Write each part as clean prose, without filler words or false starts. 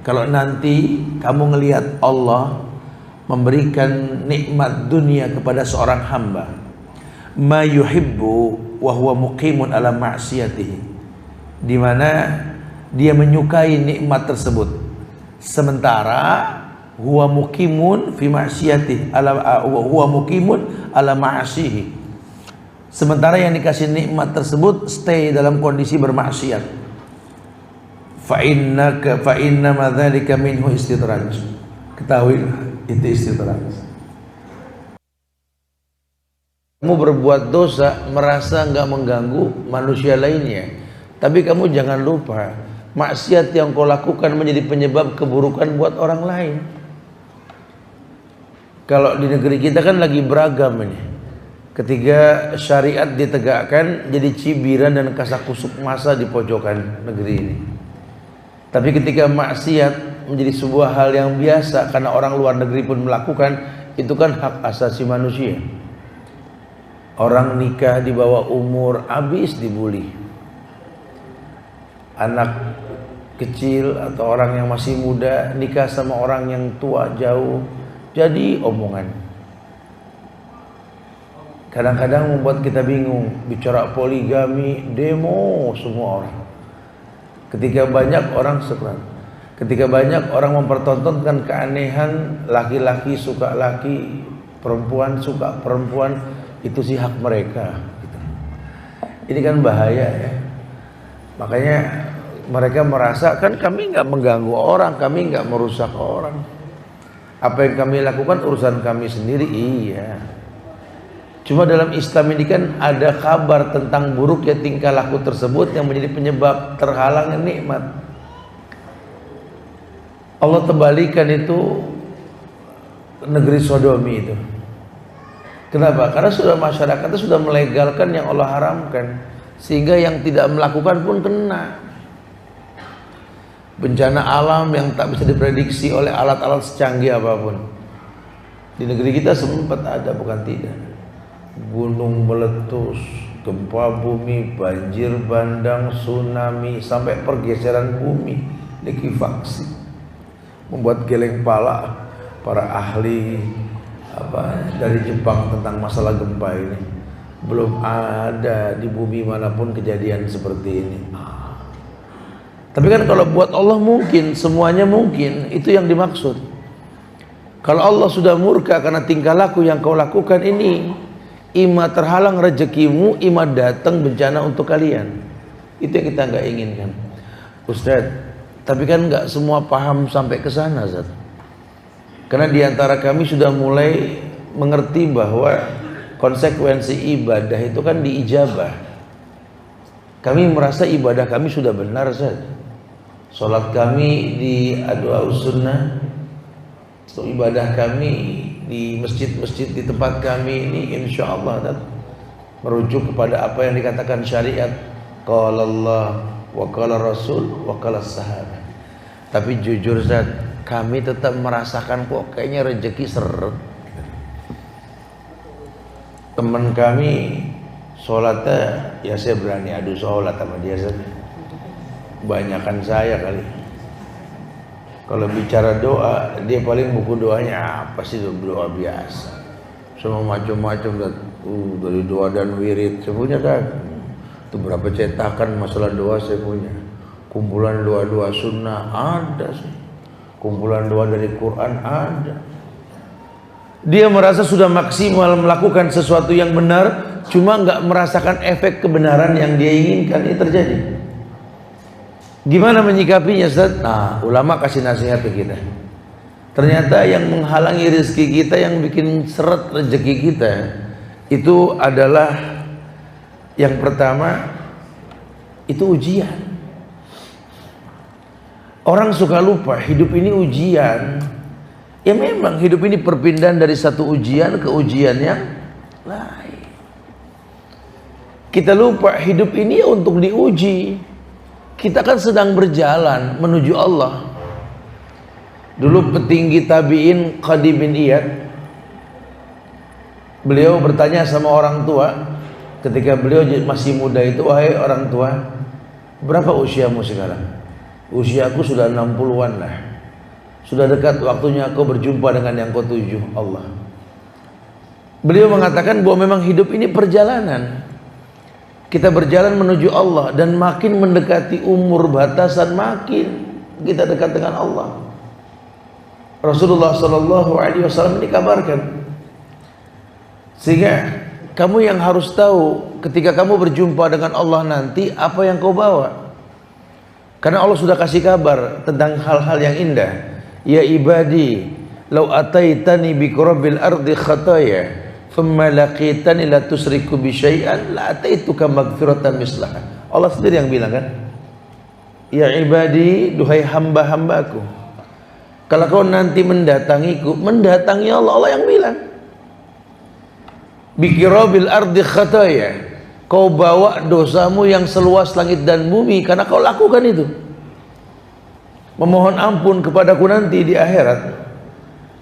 Kalau nanti kamu ngelihat Allah memberikan nikmat dunia kepada seorang hamba, ma yuhibbu wa huwa muqimun ala ma'siyatihi, di mana dia menyukai nikmat tersebut sementara huwa muqimun fi ma'siyatihi ala huwa muqimun ala ma'asihi, sementara yang dikasih nikmat tersebut stay dalam kondisi bermaksiat. Fa inna ma dzalika minhu istidraj. Ketahuilah itu istidraj. Kamu berbuat dosa merasa enggak mengganggu manusia lainnya, tapi kamu jangan lupa maksiat yang kau lakukan menjadi penyebab keburukan buat orang lain. Kalau di negeri kita kan lagi beragam ini. Ketika syariat ditegakkan jadi cibiran dan kasak-kusuk massa di pojokan negeri ini. Tapi ketika maksiat menjadi sebuah hal yang biasa karena orang luar negeri pun melakukan, itu kan hak asasi manusia. Orang nikah di bawah umur habis dibully. Anak kecil atau orang yang masih muda nikah sama orang yang tua jauh jadi omongan. Kadang-kadang membuat kita bingung, bicara poligami, demo semua orang. Ketika banyak orang ketika banyak orang mempertontonkan keanehan, laki-laki suka laki, perempuan suka perempuan, itu sih hak mereka. Ini kan bahaya ya. Makanya mereka merasa kan kami nggak mengganggu orang, kami nggak merusak orang. Apa yang kami lakukan urusan kami sendiri, iya. Cuma dalam Islam ini kan ada kabar tentang buruknya tingkah laku tersebut yang menjadi penyebab terhalangnya nikmat. Allah terbalikan itu negeri Sodomi itu. Kenapa? Karena sudah masyarakatnya sudah melegalkan yang Allah haramkan, sehingga yang tidak melakukan pun kena. Bencana alam yang tak bisa diprediksi oleh alat-alat secanggih apapun. Di negeri kita sempat ada, bukan tidak. Gunung meletus, gempa bumi, banjir bandang, tsunami, sampai pergeseran bumi, likuifaksi, membuat geleng pala para ahli dari Jepang tentang masalah gempa ini. Belum ada di bumi manapun kejadian seperti ini. Tapi kan kalau buat Allah mungkin, semuanya mungkin, itu yang dimaksud. Kalau Allah sudah murka karena tingkah laku yang kau lakukan ini, ima terhalang rezekimu, ima datang bencana untuk kalian. Itu yang kita nggak inginkan, Ustaz. Tapi kan nggak semua paham sampai ke sana, Ustaz. Karena diantara kami sudah mulai mengerti bahwa konsekuensi ibadah itu kan diijabah. Kami merasa ibadah kami sudah benar, Ustaz. Salat kami di Adwaus Sunnah, ibadah kami di masjid-masjid di tempat kami ini insya Allah merujuk kepada apa yang dikatakan syariat, qala Allah wa qala Rasul wa qala sahabat. Tapi jujur Ustaz, kami tetap merasakan kok kayaknya rezeki seret. Teman kami sholatnya, ya saya berani adu sholat sama dia Ustaz. Banyakan saya kali. Kalau bicara doa, dia paling buku doanya apa sih, doa biasa. Semua macam-macam dari doa dan wirid. Saya punya kan. Itu berapa cetakan masalah doa saya punya. Kumpulan doa-doa sunnah ada sih. Kumpulan doa dari Quran ada. Dia merasa sudah maksimal melakukan sesuatu yang benar, cuma nggak merasakan efek kebenaran yang dia inginkan ini terjadi. Gimana menyikapinya Ustaz? Nah, ulama kasih nasihat ke kita. Ternyata yang menghalangi rezeki kita, yang bikin seret rezeki kita, itu adalah yang pertama, itu ujian. Orang suka lupa hidup ini ujian. Ya memang hidup ini perpindahan dari satu ujian ke ujian yang lain. Kita lupa hidup ini untuk diuji. Kita kan sedang berjalan menuju Allah. Dulu petinggi tabi'in Qadi bin Iyad, beliau bertanya sama orang tua ketika beliau masih muda itu, wahai orang tua, berapa usiamu sekarang? Usiaku sudah 60-an lah. Sudah dekat waktunya kau berjumpa dengan yang kau tuju, Allah. Beliau mengatakan bahwa memang hidup ini perjalanan. Kita berjalan menuju Allah, dan makin mendekati umur batasan makin kita dekat dengan Allah. Rasulullah Shallallahu Alaihi Wasallam ini kabarkan, sehingga kamu yang harus tahu ketika kamu berjumpa dengan Allah nanti apa yang kau bawa. Karena Allah sudah kasih kabar tentang hal-hal yang indah. Ya ibadi, law ataitani bi qurabil ardi khataya, thumma laqitani la tusriku bi syai'an la ataituka maghfiratan mislaha. Allah sendiri yang bilang kan, ya ibadi, duhai hamba-hambaku, kalau kau nanti mendatangiku, mendatangi Allah. Allah yang bilang, biqirabil ardi khataya, kau bawa dosamu yang seluas langit dan bumi karena kau lakukan itu. Memohon ampun kepadaku nanti di akhirat.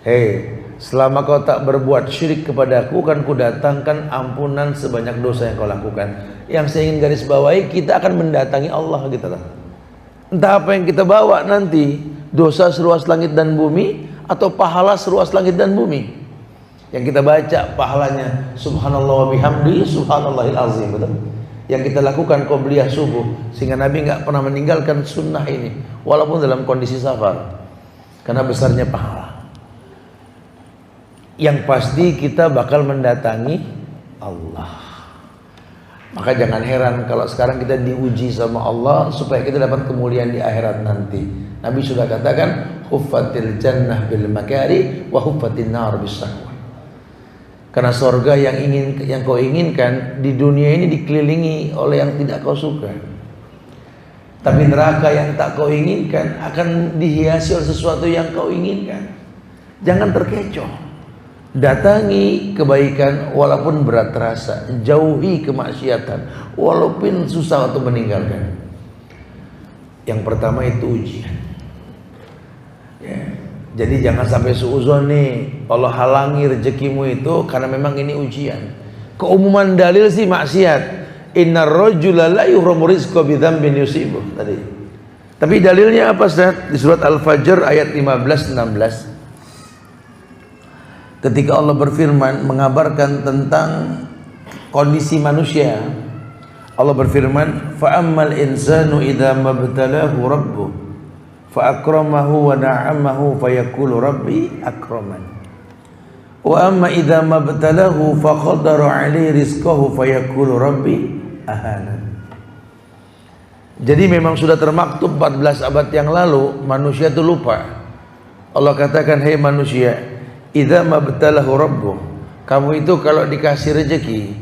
Hei, selama kau tak berbuat syirik kepadaku, kan ku datangkan ampunan sebanyak dosa yang kau lakukan. Yang saya ingin garis bawahi, kita akan mendatangi Allah gitu lah. Entah apa yang kita bawa nanti, dosa seluas langit dan bumi atau pahala seluas langit dan bumi. Yang kita baca pahalanya subhanallah wa bihamdi subhanallahil azim, betul? Yang kita lakukan qobliyah subuh, sehingga Nabi nggak pernah meninggalkan sunnah ini walaupun dalam kondisi safar, karena besarnya pahala. Yang pasti kita bakal mendatangi Allah. Maka jangan heran kalau sekarang kita diuji sama Allah supaya kita dapat kemuliaan di akhirat nanti. Nabi sudah katakan, huffatil jannah bil makari wa huffatin nar bis sahwa. Karena surga yang kau inginkan di dunia ini dikelilingi oleh yang tidak kau suka. Tapi neraka yang tak kau inginkan akan dihiasi oleh sesuatu yang kau inginkan. Jangan terkecoh. Datangi kebaikan walaupun berat terasa, jauhi kemaksiatan walaupun susah untuk meninggalkan. Yang pertama itu ujian. Ya. Jadi jangan sampai suuzon nih Allah halangi rezekimu itu karena memang ini ujian. Keumuman dalil sih maksiat. Innar rajula la yuhramu rizqa bi dzambin yusibuh tadi. Tapi dalilnya apa Ustaz? Di surat Al-Fajr ayat 15-16. Ketika Allah berfirman mengabarkan tentang kondisi manusia, Allah berfirman, fa ammal insanu idza mabtalahu rabbuh fa akramahu wa na'amahu fa yaqulu rabbi akraman wa amma idza mabtalahu fa qadara 'alaihi rizqahu fa yaqulu rabbi ahanan. Jadi memang sudah termaktub 14 abad yang lalu, manusia itu lupa. Allah katakan, hei manusia, idza mabtalahu rabbuh, kamu itu kalau dikasih rezeki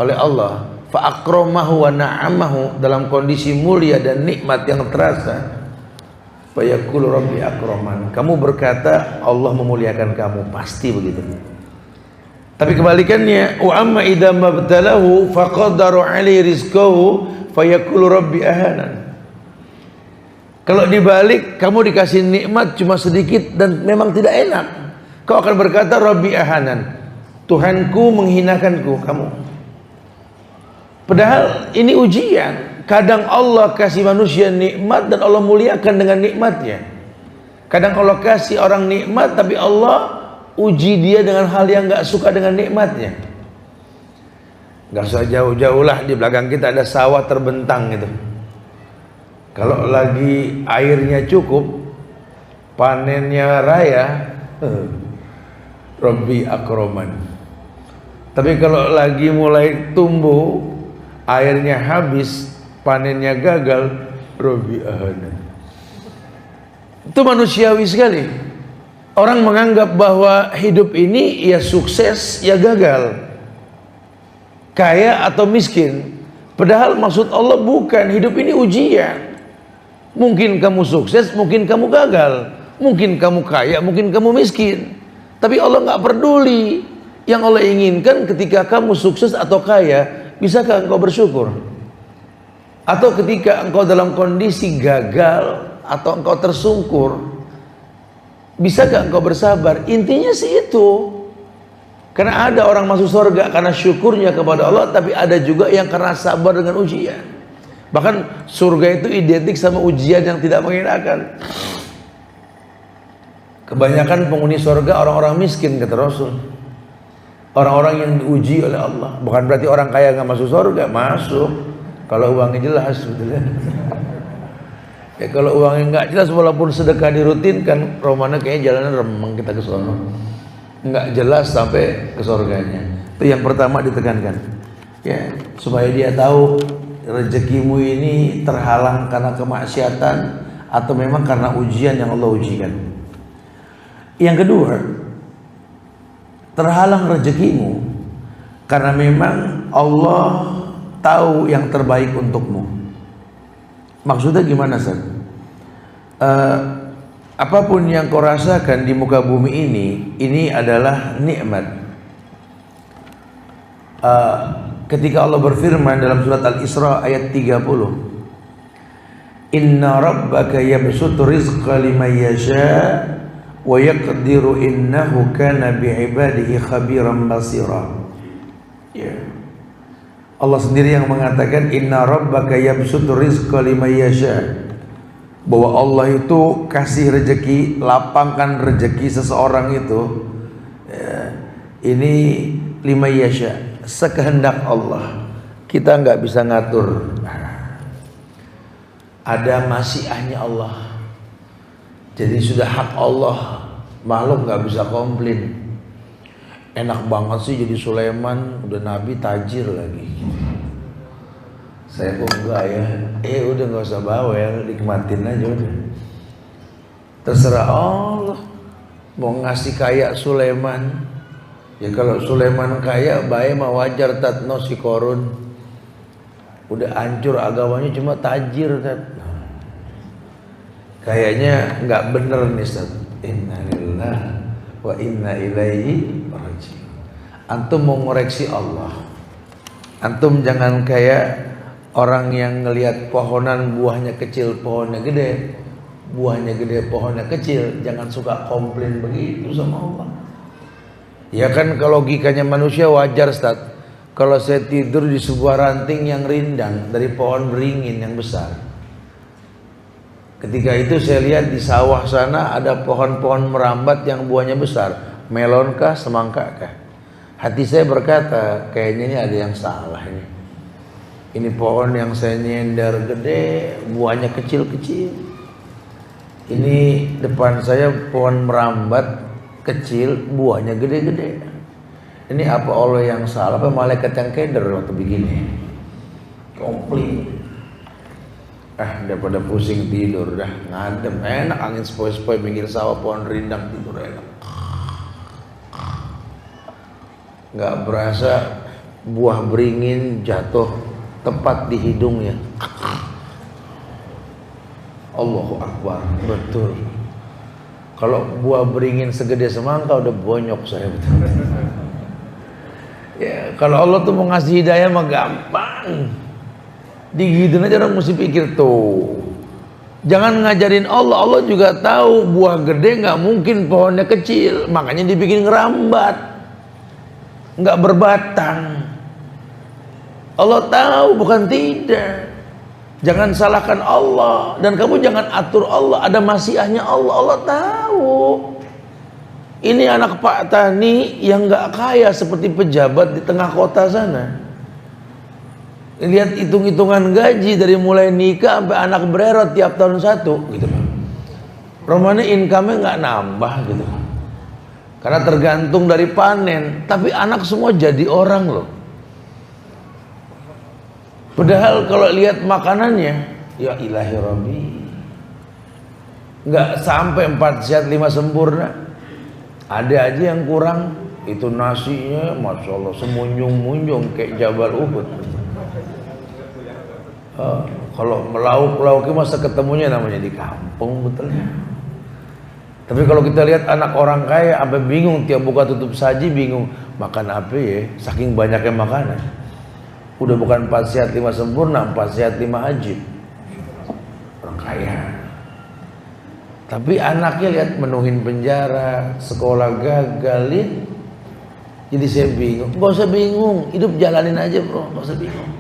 oleh Allah, fa akramahu wa na'amahu, dalam kondisi mulia dan nikmat yang terasa, fa yaqulu rabbi akraman, kamu berkata Allah memuliakan kamu, pasti begitu. Tapi kebalikannya, wa amma idza mabtalahu faqadara 'alaihi rizqahu fa yaqulu rabbi ahanan. Kalau dibalik, kamu dikasih nikmat cuma sedikit dan memang tidak enak, kau akan berkata rabbi ahanan, Tuhanku menghinakanku kamu. Padahal ini ujian. Kadang Allah kasih manusia nikmat dan Allah muliakan dengan nikmatnya. Kadang Allah kasih orang nikmat tapi Allah uji dia dengan hal yang gak suka dengan nikmatnya. Gak usah jauh-jauh lah, di belakang kita ada sawah terbentang gitu. Kalau lagi airnya cukup, panennya raya, Rabbi akraman. Tapi kalau lagi mulai tumbuh, airnya habis, panennya gagal, Rabbi ahanan. Itu manusiawi sekali. Orang menganggap bahwa hidup ini ya sukses ya gagal, kaya atau miskin. Padahal maksud Allah bukan, hidup ini ujian. Mungkin kamu sukses, mungkin kamu gagal, mungkin kamu kaya, mungkin kamu miskin. Tapi Allah nggak peduli. Yang Allah inginkan ketika kamu sukses atau kaya, bisakah engkau bersyukur? Atau ketika engkau dalam kondisi gagal atau engkau tersungkur, bisakah engkau bersabar? Intinya sih itu. Karena ada orang masuk surga karena syukurnya kepada Allah, tapi ada juga yang karena sabar dengan ujian. Bahkan surga itu identik sama ujian yang tidak mengenakan. Kebanyakan penghuni surga orang-orang miskin, kata Rasul. Orang-orang yang diuji oleh Allah. Bukan berarti orang kaya nggak masuk surga, masuk. Kalau uangnya jelas, betul kan? Ya kalau uangnya nggak jelas, walaupun sedekah dirutinkan, romana kayaknya jalannya remeng kita ke sono. Nggak jelas sampai ke surganya. Itu yang pertama ditekankan. Ya, supaya dia tahu rezekimu ini terhalang karena kemaksiatan atau memang karena ujian yang Allah ujikan. Yang kedua, terhalang rezekimu karena memang Allah tahu yang terbaik untukmu. Maksudnya gimana, Ustaz? Apapun yang kau rasakan di muka bumi ini adalah nikmat. Ketika Allah berfirman dalam surat Al-Isra ayat 30, Inna rabbaka yabsutu rizqa liman yasha' wa yaqdiru innahu kana bi'ibadihi khabiran basira. Ya. Allah sendiri yang mengatakan inna rabbaka yabsutu rizqa liman yasha', bahwa Allah itu kasih rezeki, lapangkan rezeki seseorang itu ya, ini liman yasha', sekehendak Allah. Kita nggak bisa ngatur. Ada masyiahnya Allah. Jadi sudah hak Allah, makhluk nggak bisa komplain. Enak banget sih jadi Sulaiman, udah nabi tajir lagi. Saya kok enggak ya? Udah nggak usah bawel, nikmatin aja udah. Terserah Allah mau ngasih kaya Sulaiman. Ya kalau Sulaiman kaya, baik mah wajar tatno si Korun. Udah hancur agamanya cuma tajir tat. Kayaknya nggak bener nih, Ustaz. Innalillahi wa inna ilaihi raji'un. Antum mau ngoreksi Allah. Antum jangan kayak orang yang ngelihat pohonan buahnya kecil, pohonnya gede. Buahnya gede, pohonnya kecil. Jangan suka komplain begitu sama Allah. Ya kan kalau logikanya manusia wajar, Ustaz. Kalau saya tidur di sebuah ranting yang rindang dari pohon beringin yang besar. Ketika itu saya lihat di sawah sana ada pohon-pohon merambat yang buahnya besar. Melonkah, semangkakah? Hati saya berkata, kayaknya ini ada yang salah ini. Ini pohon yang saya nyender gede, buahnya kecil-kecil. Ini depan saya pohon merambat kecil, buahnya gede-gede. Ini apa Allah yang salah? Apa malaikat yang keder waktu begini? Komplain. Daripada pusing tidur dah ngadem, enak angin sepoi-sepoi pinggir sawah, pohon rindang, tidur enak. Nggak berasa buah beringin jatuh tepat di hidungnya. Allahu Akbar, betul. Kalau buah beringin segede semangka udah bonyok saya betul. Ya, kalau Allah tuh mau ngasih hidayah mah gampang. Digituin aja orang mesti pikir tuh. Jangan ngajarin Allah. Allah juga tahu buah gede nggak mungkin pohonnya kecil, makanya dibikin ngerambat, nggak berbatang. Allah tahu, bukan tidak. Jangan salahkan Allah dan kamu jangan atur Allah. Ada masyiahnya Allah. Allah tahu. Ini anak Pak Tani yang nggak kaya seperti pejabat di tengah kota sana. Lihat hitung-hitungan gaji dari mulai nikah sampai anak bererot tiap tahun satu gitu. Romanya income-nya nggak nambah gitu. Karena tergantung dari panen. Tapi anak semua jadi orang loh. Padahal kalau lihat makanannya, ya ilahi Rabbi, nggak sampai 4 sehat 5 sempurna. Ada aja yang kurang. Itu nasinya Masya Allah semunjung-munjung kayak Jabal Uhud. Kalau melauk-lauknya masa ketemunya namanya di kampung betulnya. Tapi kalau kita lihat anak orang kaya sampai bingung, tiap buka tutup saji bingung makan apa ya, saking banyaknya makanan. Udah bukan 4 sehat 5 sempurna, 4 sehat 5 ajib. Orang kaya. Tapi anaknya lihat menuhin penjara, sekolah gagal. Jadi saya bingung. Gak usah bingung, hidup jalanin aja bro, gak usah bingung.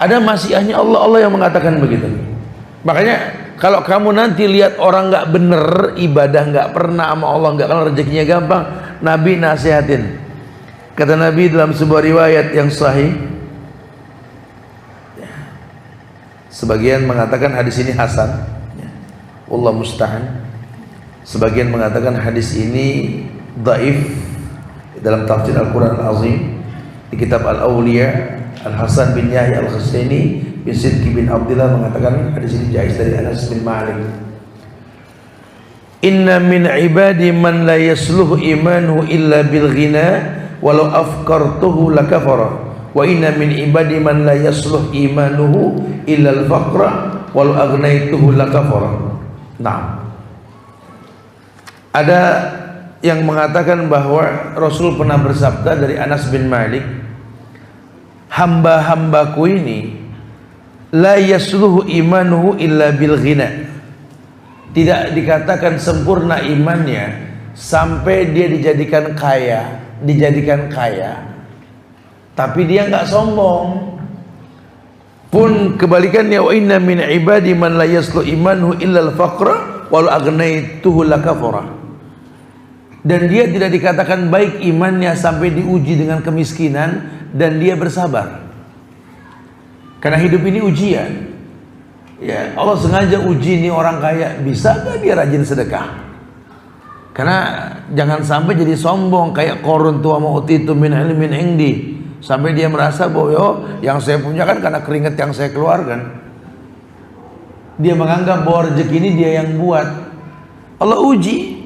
Ada masyiahnya Allah, Allah yang mengatakan begitu. Makanya Kalau kamu nanti lihat orang nggak bener, ibadah nggak pernah sama Allah, nggak kenal rezekinya gampang, Nabi nasihatin. Kata Nabi dalam sebuah riwayat yang sahih, sebagian mengatakan hadis ini hasan, Allah musta'an. Sebagian mengatakan hadis ini dhaif. Dalam tafsir Al-Quran Al-Azim di kitab Al-Awliya, Al-Hasan bin Yahya Al-Husaini bin Sidki bin Abdullah mengatakan hadis ini jaiz dari Anas bin Malik. Inna min ibadi man la yasluhu imanuhu illa bil ghina walau afkartuhu lakafara wa inna min ibadi man la yasluh imanuhu illa al-faqra walau agnaituhu lakafara. Nah, ada yang mengatakan bahwa Rasul pernah bersabda dari Anas bin Malik, hamba-hambaku ini la yasluhu imanuhu illa bil ghina, tidak dikatakan sempurna imannya sampai dia dijadikan kaya, tapi dia nggak sombong. Pun kebalikannya, wa inna min ibadi man la yasluhu imanuhu illa al faqra walau agnaituhu lakafara. Dan dia tidak dikatakan baik imannya sampai diuji dengan kemiskinan dan dia bersabar. Karena hidup ini ujian. Ya, Allah sengaja uji nih orang kaya, bisa gak dia rajin sedekah? Karena jangan sampai jadi sombong kayak Qarun tuh mau utitu min ilmin indi, sampai dia merasa bahwa yang saya punya kan karena keringat yang saya keluarkan. Dia menganggap bahwa rezeki ini dia yang buat. Allah uji.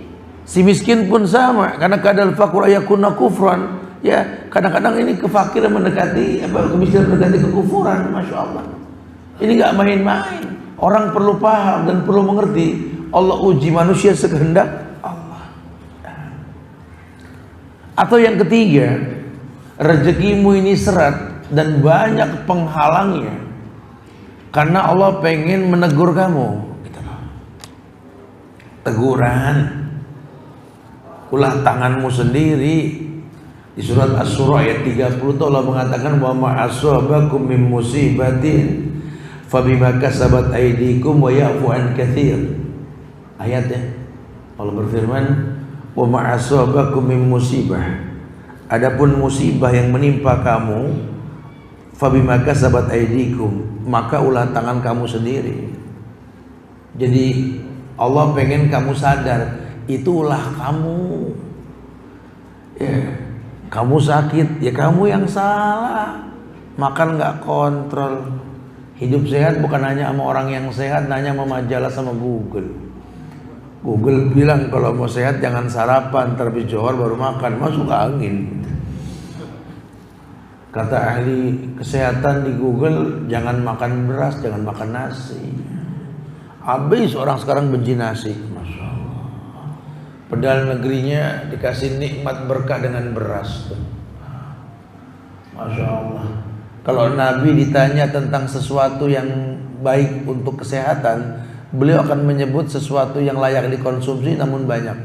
Si miskin pun sama, karena kadal faqra yakuna kufran. Ya, kadang-kadang ini kefakiran mendekati kemiskinan mendekati kekufuran, masya Allah. Ini nggak main-main. Orang perlu paham dan perlu mengerti. Allah uji manusia sekehendak Allah. Atau yang ketiga, rezekimu ini serat dan banyak penghalangnya, karena Allah pengen menegur kamu. Teguran. Ulah tanganmu sendiri. Di surat Asy-Syura ayat 30 Allah mengatakan wa ma asabakum min musibatin fabima kasabat aydikum wa ya'fu an katsir. Ayatnya Allah berfirman wa ma asabakum min musibah, adapun musibah yang menimpa kamu, fabima kasabat aydikum, maka ulah tangan kamu sendiri. Jadi Allah pengen kamu sadar, itulah kamu. Ya, kamu sakit, ya kamu yang salah. Makan nggak kontrol. Hidup sehat bukan hanya sama orang yang sehat, nanya sama majalah sama Google. Google bilang kalau mau sehat jangan sarapan, terlebih johor baru makan, masuk angin. Kata ahli kesehatan di Google, jangan makan beras, jangan makan nasi. Habis orang sekarang benci nasi. Padahal negerinya dikasih nikmat berkah dengan beras. Masya Allah. Kalau Nabi ditanya tentang sesuatu yang baik untuk kesehatan, beliau akan menyebut sesuatu yang layak dikonsumsi namun banyak.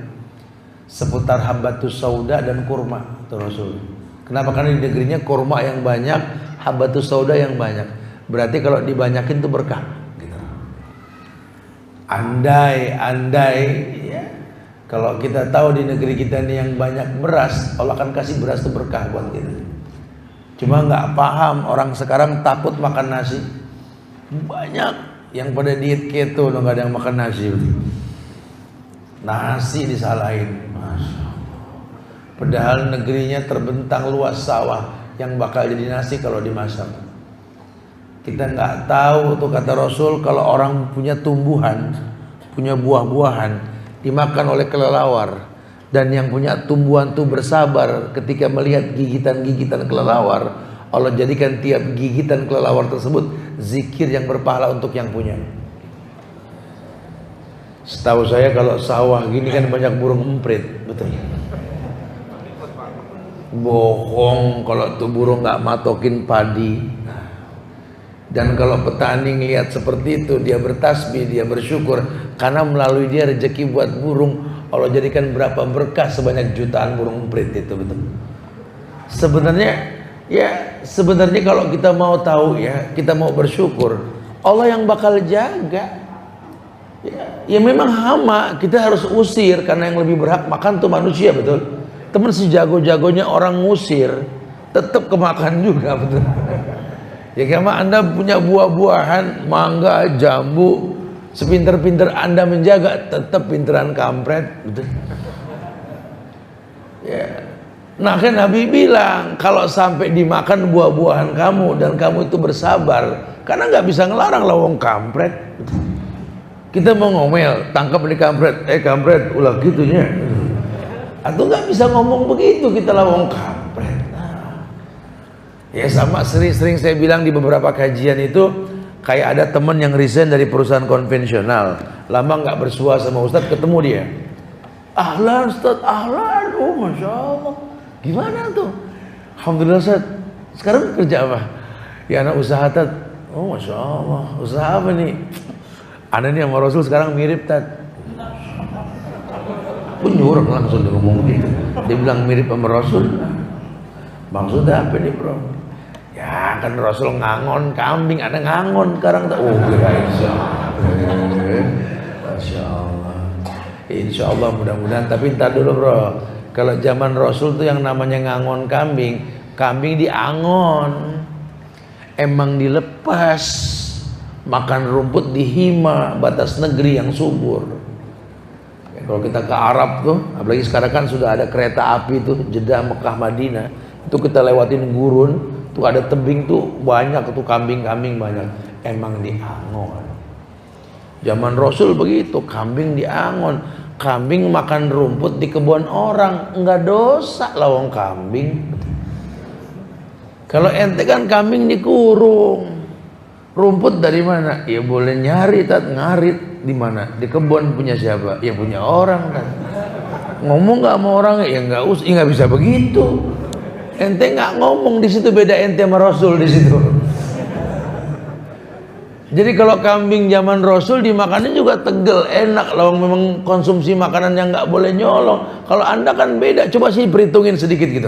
Seputar habbatus sauda dan kurma, itu Rasul. Kenapa? Karena di negerinya kurma yang banyak, habbatus sauda yang banyak. Berarti kalau dibanyakin itu berkah. Andai ya, kalau kita tahu di negeri kita ini yang banyak beras, Allah akan kasih beras itu berkah buat kita. Cuma nggak paham, orang sekarang takut makan nasi. Banyak yang pada diet keto, nggak ada yang makan nasi. Nasi disalahin, Masya Allah. Padahal negerinya terbentang luas sawah yang bakal jadi nasi kalau dimasak. Kita nggak tahu tuh, kata Rasul, kalau orang punya tumbuhan, punya buah-buahan, dimakan oleh kelelawar, dan yang punya tumbuhan tuh bersabar ketika melihat gigitan-gigitan kelelawar, Allah jadikan tiap gigitan kelelawar tersebut zikir yang berpahala untuk yang punya. Setahu saya kalau sawah gini kan banyak burung emprit, betul? Bohong kalau tuh burung nggak matokin padi. Dan kalau petani ngelihat seperti itu, dia bertasbih, dia bersyukur, karena melalui dia rezeki buat burung. Allah jadikan berapa berkah sebanyak jutaan burung emprit itu, betul. Sebenarnya kalau kita mau tahu ya, kita mau bersyukur, Allah yang bakal jaga. Ya memang hama kita harus usir, karena yang lebih berhak makan tuh manusia, betul. Teman sejago-jagonya orang ngusir tetap kemakan juga, betul. Ya karena Anda punya buah-buahan, mangga, jambu, sepinter-pinter Anda menjaga, tetap pinteran kampret, betul. Ya. Nah kan Nabi bilang kalau sampai dimakan buah-buahan kamu dan kamu itu bersabar, karena nggak bisa ngelarang lawang kampret, betul. Kita mau ngomel, tangkap di kampret, kampret, ulah gitunya. Atau nggak bisa ngomong begitu, kita lawang kampret. Nah. Ya sama sering saya bilang di beberapa kajian itu, kayak ada teman yang resign dari perusahaan konvensional, lama nggak bersua sama Ustadz, ketemu dia. Ahlan Ustadz, ahlan, oh Masya Allah. Gimana tuh? Alhamdulillah Ustadz, sekarang kerja apa? Ya anak usaha Tad. Oh Masya Allah, usaha apa nih? Anda nih sama Rasul sekarang mirip Tad. Penyuruh langsung dia ngomong gitu. Dia bilang mirip sama Rasul. Maksudnya apa nih bro? Ya kan Rasul ngangon kambing, ada ngangon sekarang. Oh Insya Allah. Insya Allah mudah-mudahan. Tapi ntar dulu bro, kalau zaman Rasul tuh yang namanya ngangon kambing, kambing diangon, emang dilepas. Makan rumput di hima, batas negeri yang subur. Ya, kalau kita ke Arab tuh, apalagi sekarang kan sudah ada kereta api tuh, Jeddah, Mekah, Madinah, itu kita lewatin gurun, tuh ada tebing tuh banyak, tuh kambing-kambing banyak, emang diangon. Zaman Rasul begitu, kambing diangon, kambing makan rumput di kebun orang, enggak dosa lawang kambing. Kalau ente kan kambing dikurung. Rumput dari mana? Ya boleh nyari Tat, ngarit di mana? Di kebun punya siapa? Ya punya orang kan. Ngomong nggak sama orang ya nggak usah, ya nggak bisa begitu. Ente nggak ngomong di situ, beda ente sama Rasul di situ. Jadi kalau kambing zaman Rasul dimakannya juga tegel, enak. Lawang memang konsumsi makanan yang nggak boleh nyolong. Kalau Anda kan beda. Coba sih perhitungin sedikit gitu.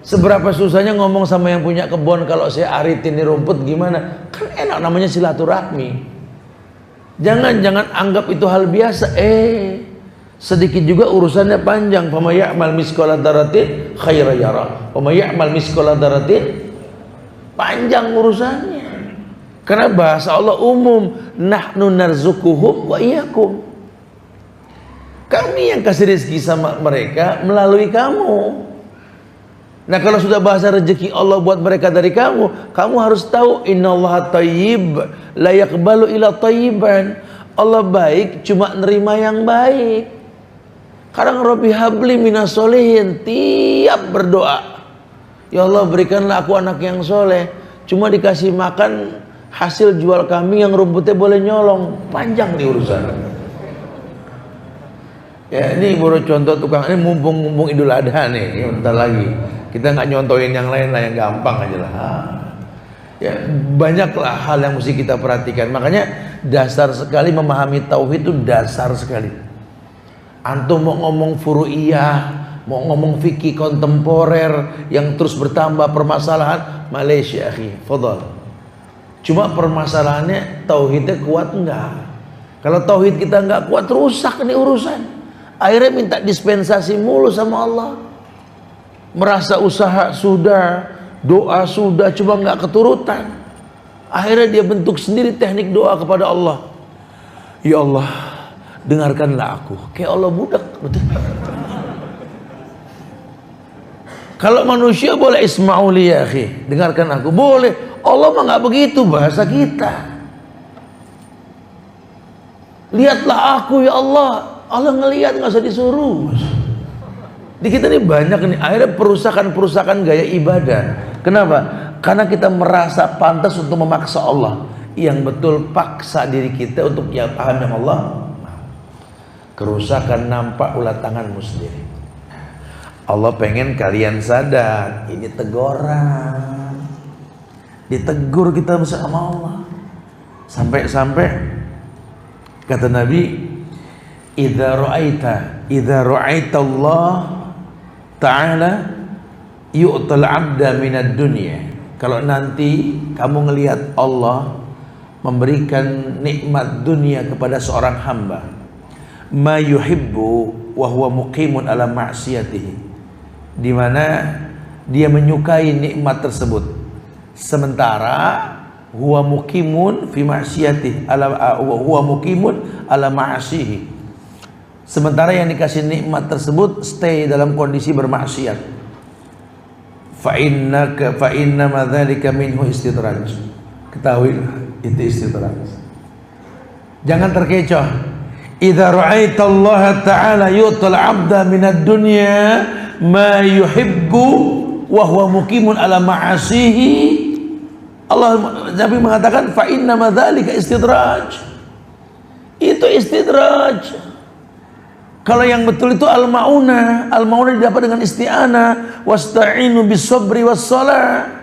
Seberapa susahnya ngomong sama yang punya kebun, kalau saya aritin di rumput gimana? Kan enak, namanya silaturahmi. Jangan anggap itu hal biasa. Sedikit juga urusannya panjang. Fama ya'mal misqala dzarratin khairan yara. Fama ya'mal misqala dzarratin, panjang urusannya. Karena bahasa Allah umum, nahnu narzuquhum wa iyyakum. Kami yang kasih rezeki sama mereka melalui kamu. Nah kalau sudah bahasa rezeki Allah buat mereka dari kamu, kamu harus tahu innallaha thayyib la yaqbalu illa thayyiban. Allah baik, cuma nerima yang baik. Kadang Rabbi habli minas solihin, tiap berdoa, ya Allah berikanlah aku anak yang soleh. Cuma dikasih makan hasil jual kambing yang rumputnya boleh nyolong, panjang nih urusan. Ya ini baru contoh tukang, ini mumpung Idul Adha nih, bentar lagi. Kita nggak nyontohin yang lain lah, yang gampang aja lah. Ya banyaklah hal yang mesti kita perhatikan. Makanya dasar sekali memahami tauhid itu dasar sekali. Antum mau ngomong furu'iyah, mau ngomong fikih kontemporer yang terus bertambah permasalahan, Malaysia akhi, fadhal. Cuma permasalahannya tauhidnya kuat enggak? Kalau tauhid kita enggak kuat, rusak nih urusan. Akhirnya minta dispensasi mulu sama Allah. Merasa usaha sudah, doa sudah, cuma nggak keturutan. Akhirnya dia bentuk sendiri teknik doa kepada Allah. Ya Allah, dengarkanlah aku. Kayak Allah budak, betul. Kalau manusia boleh isma'uli ya akhi, dengarkan aku, boleh. Allah mah nggak begitu bahasa kita. Lihatlah aku ya Allah. Allah ngelihat, nggak usah disuruh. Di kita ini banyak nih, akhirnya perusakan gaya ibadah. Kenapa? Karena kita merasa pantas untuk memaksa Allah. Yang betul paksa diri kita untuk yang paham yang Allah. Kerusakan nampak ulah tanganmu sendiri. Allah pengen kalian sadar, ini teguran. Ditegur kita bersama Allah. Sampai-sampai kata Nabi, idza ra'aita Allah Ta'ala yu'tal abda minad dunya. Kalau nanti kamu ngelihat Allah memberikan nikmat dunia kepada seorang hamba, ma yuhibbu wa huwa muqimun ala ma'siyatihi, di mana dia menyukai nikmat tersebut sementara huwa muqimun fi ma'siyatihi huwa muqimun ala ma'asihi, sementara yang dikasih nikmat tersebut stay dalam kondisi bermaksiat. Fa inna ma dzalika minhu istidraj. Ketahuilah itu istidraj. Jangan terkecoh. Idza ra'aita Allah Ta'ala yu'tal 'abda minad dunya ma yuhibbu wa huwa muqimun ala ma'asihi. Allah Nabi mengatakan fa inna ma dzalika istidraj. Itu istidraj. Kalau yang betul itu al-maunah. Al-maunah didapat dengan isti'anah. Wasta'inu bis-sabri was-shalah.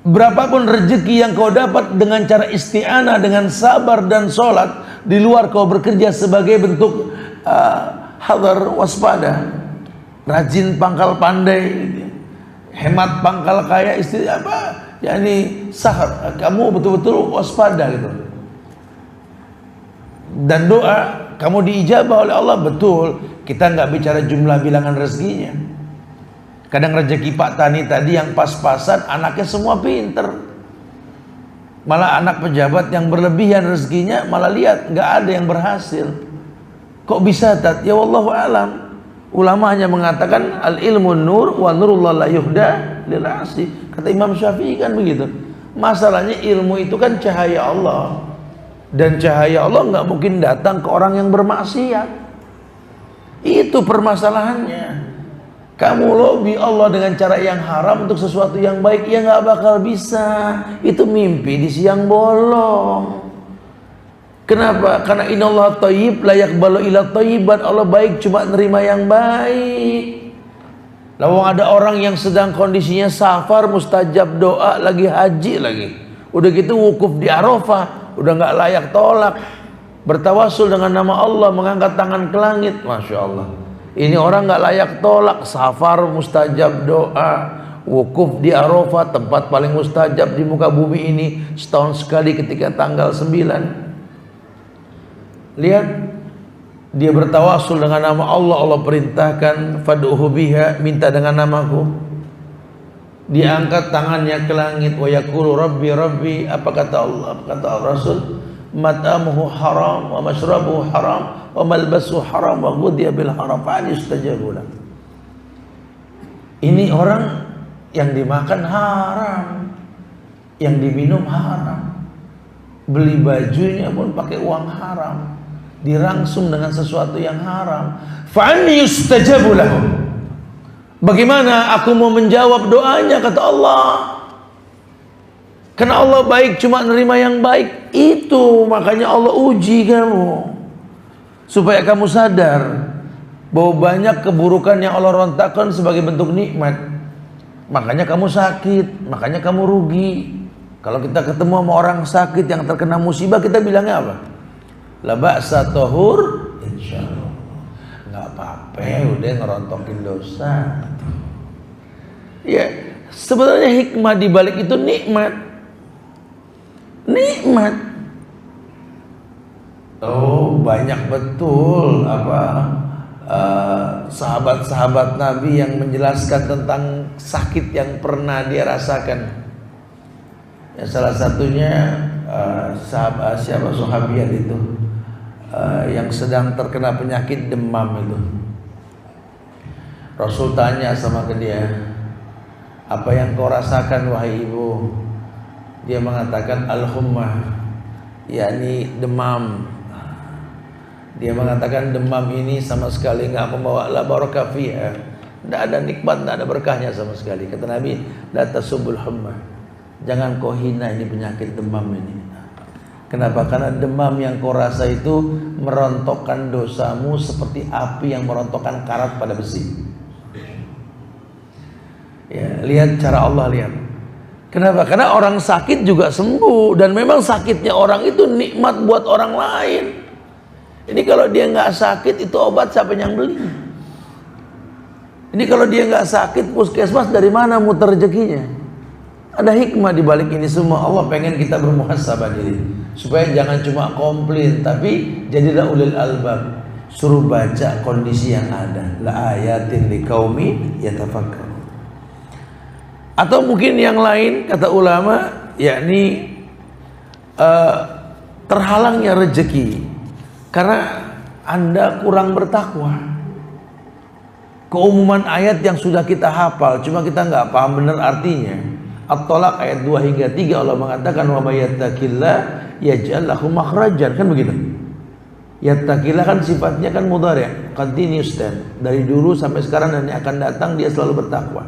Berapapun rezeki yang kau dapat dengan cara isti'anah, dengan sabar dan sholat, di luar kau bekerja sebagai bentuk hadar, waspada, rajin pangkal pandai, hemat pangkal kaya, yakni sahar, kamu betul-betul waspada gitu. Dan doa kamu diijabah oleh Allah, betul. Kita nggak bicara jumlah bilangan rezekinya. Kadang rezeki Pak Tani tadi yang pas-pasan, anaknya semua pinter. Malah anak pejabat yang berlebihan rezekinya, malah lihat nggak ada yang berhasil. Kok bisa tat? Ya wallahu alam. Ulama hanya mengatakan al ilmu nur wa nurullah la yuhda lil asi. Kata Imam Syafi'i kan begitu. Masalahnya ilmu itu kan cahaya Allah, dan cahaya Allah nggak mungkin datang ke orang yang bermaksiat. Itu permasalahannya. Kamu lobby Allah dengan cara yang haram untuk sesuatu yang baik, ya nggak bakal bisa. Itu mimpi di siang bolong. Kenapa? Karena innallaha thayyib la yaqbalu illa thayyiban. Allah baik, cuma nerima yang baik. Lawang ada orang yang sedang kondisinya safar, mustajab doa, lagi haji lagi. Udah gitu wukuf di Arafah, udah nggak layak tolak. Bertawasul dengan nama Allah, mengangkat tangan ke langit, masya Allah. Ini orang nggak layak tolak, safar mustajab doa, wukuf di Arafah, tempat paling mustajab di muka bumi ini, setahun sekali ketika tanggal 9. Lihat, dia bertawasul dengan nama Allah. Allah perintahkan fad'uhu biha, minta dengan namaku. Dia angkat tangannya ke langit, wa yaqulu rabbi rabbi. Apa kata Allah? Apa kata Rasul? Mat'amuhu haram wa mashrabuhu haram wa malbasuhu haram wa ghudhiya bil haram fa'alistajabu lahu. Ini orang yang dimakan haram, yang diminum haram, beli bajunya pun pakai uang haram, dirangsung dengan sesuatu yang haram. Fa'alistajabu lahu. Bagaimana aku mau menjawab doanya, kata Allah? Karena Allah baik, cuma nerima yang baik. Itu makanya Allah uji kamu, supaya kamu sadar bahwa banyak keburukan yang Allah rontakkan sebagai bentuk nikmat. Makanya kamu sakit, makanya kamu rugi. Kalau kita ketemu sama orang sakit yang terkena musibah, kita bilangnya apa? La ba'sa tahur, insyaallah. Nggak apa-apa, udah ngerontokin dosa. Ya, sebenarnya hikmah di balik itu nikmat. Nikmat. Oh, banyak betul sahabat-sahabat Nabi yang menjelaskan tentang sakit yang pernah dia rasakan. Ya, salah satunya sahabiat itu yang sedang terkena penyakit demam itu. Rasul tanya sama ke dia, apa yang kau rasakan wahai ibu? Dia mengatakan al-hummah, yakni demam. Dia mengatakan demam ini sama sekali nggak membawa la barakah fiha, tidak ada nikmat, tidak ada berkahnya sama sekali. Kata Nabi, la tasubul hummah, jangan kau hina ini penyakit demam ini. Kenapa? Karena demam yang kau rasa itu merontokkan dosamu seperti api yang merontokkan karat pada besi. Ya, lihat cara Allah, lihat. Kenapa? Karena orang sakit juga sembuh, dan memang sakitnya orang itu nikmat buat orang lain. Ini kalau dia nggak sakit, itu obat siapa yang beli? Ini kalau dia nggak sakit, puskesmas dari mana muter rezekinya? Ada hikmah di balik ini semua. Allah pengen kita bermuhasabah diri supaya jangan cuma komplain, tapi jadilah ulil albab. Suruh baca kondisi yang ada. La ayatin liqaumi yatafakkarun. Atau mungkin yang lain kata ulama, yakni terhalangnya rezeki karena Anda kurang bertakwa. Keumuman ayat yang sudah kita hafal, cuma kita nggak paham benar artinya. At-Tolak ayat 2 hingga 3 Allah mengatakan wa may yattaqillah yaj'al lahu makhrajan, kan begitu. Yattaqillah kan sifatnya kan mudhari', continuous tense. Dari dulu sampai sekarang dan yang akan datang dia selalu bertakwa.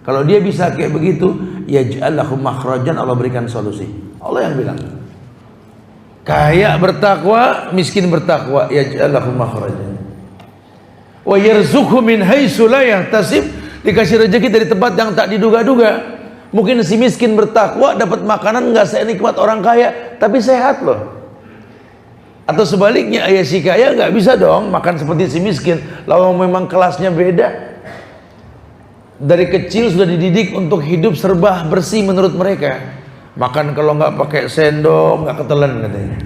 Kalau dia bisa kayak begitu, yaj'al lahu makhrajan, Allah berikan solusi. Allah yang bilang. Kaya bertakwa, miskin bertakwa, yaj'al lahu makhrajan. Wa yarzuqhu min haitsu la yahtasib, dikasih rezeki dari tempat yang tak diduga-duga. Mungkin si miskin bertakwa dapat makanan nggak senikmat orang kaya, tapi sehat loh. Atau sebaliknya, si kaya nggak bisa dong makan seperti si miskin. Lalu memang kelasnya beda. Dari kecil sudah dididik untuk hidup serba bersih menurut mereka. Makan kalau nggak pakai sendok nggak ketelan katanya.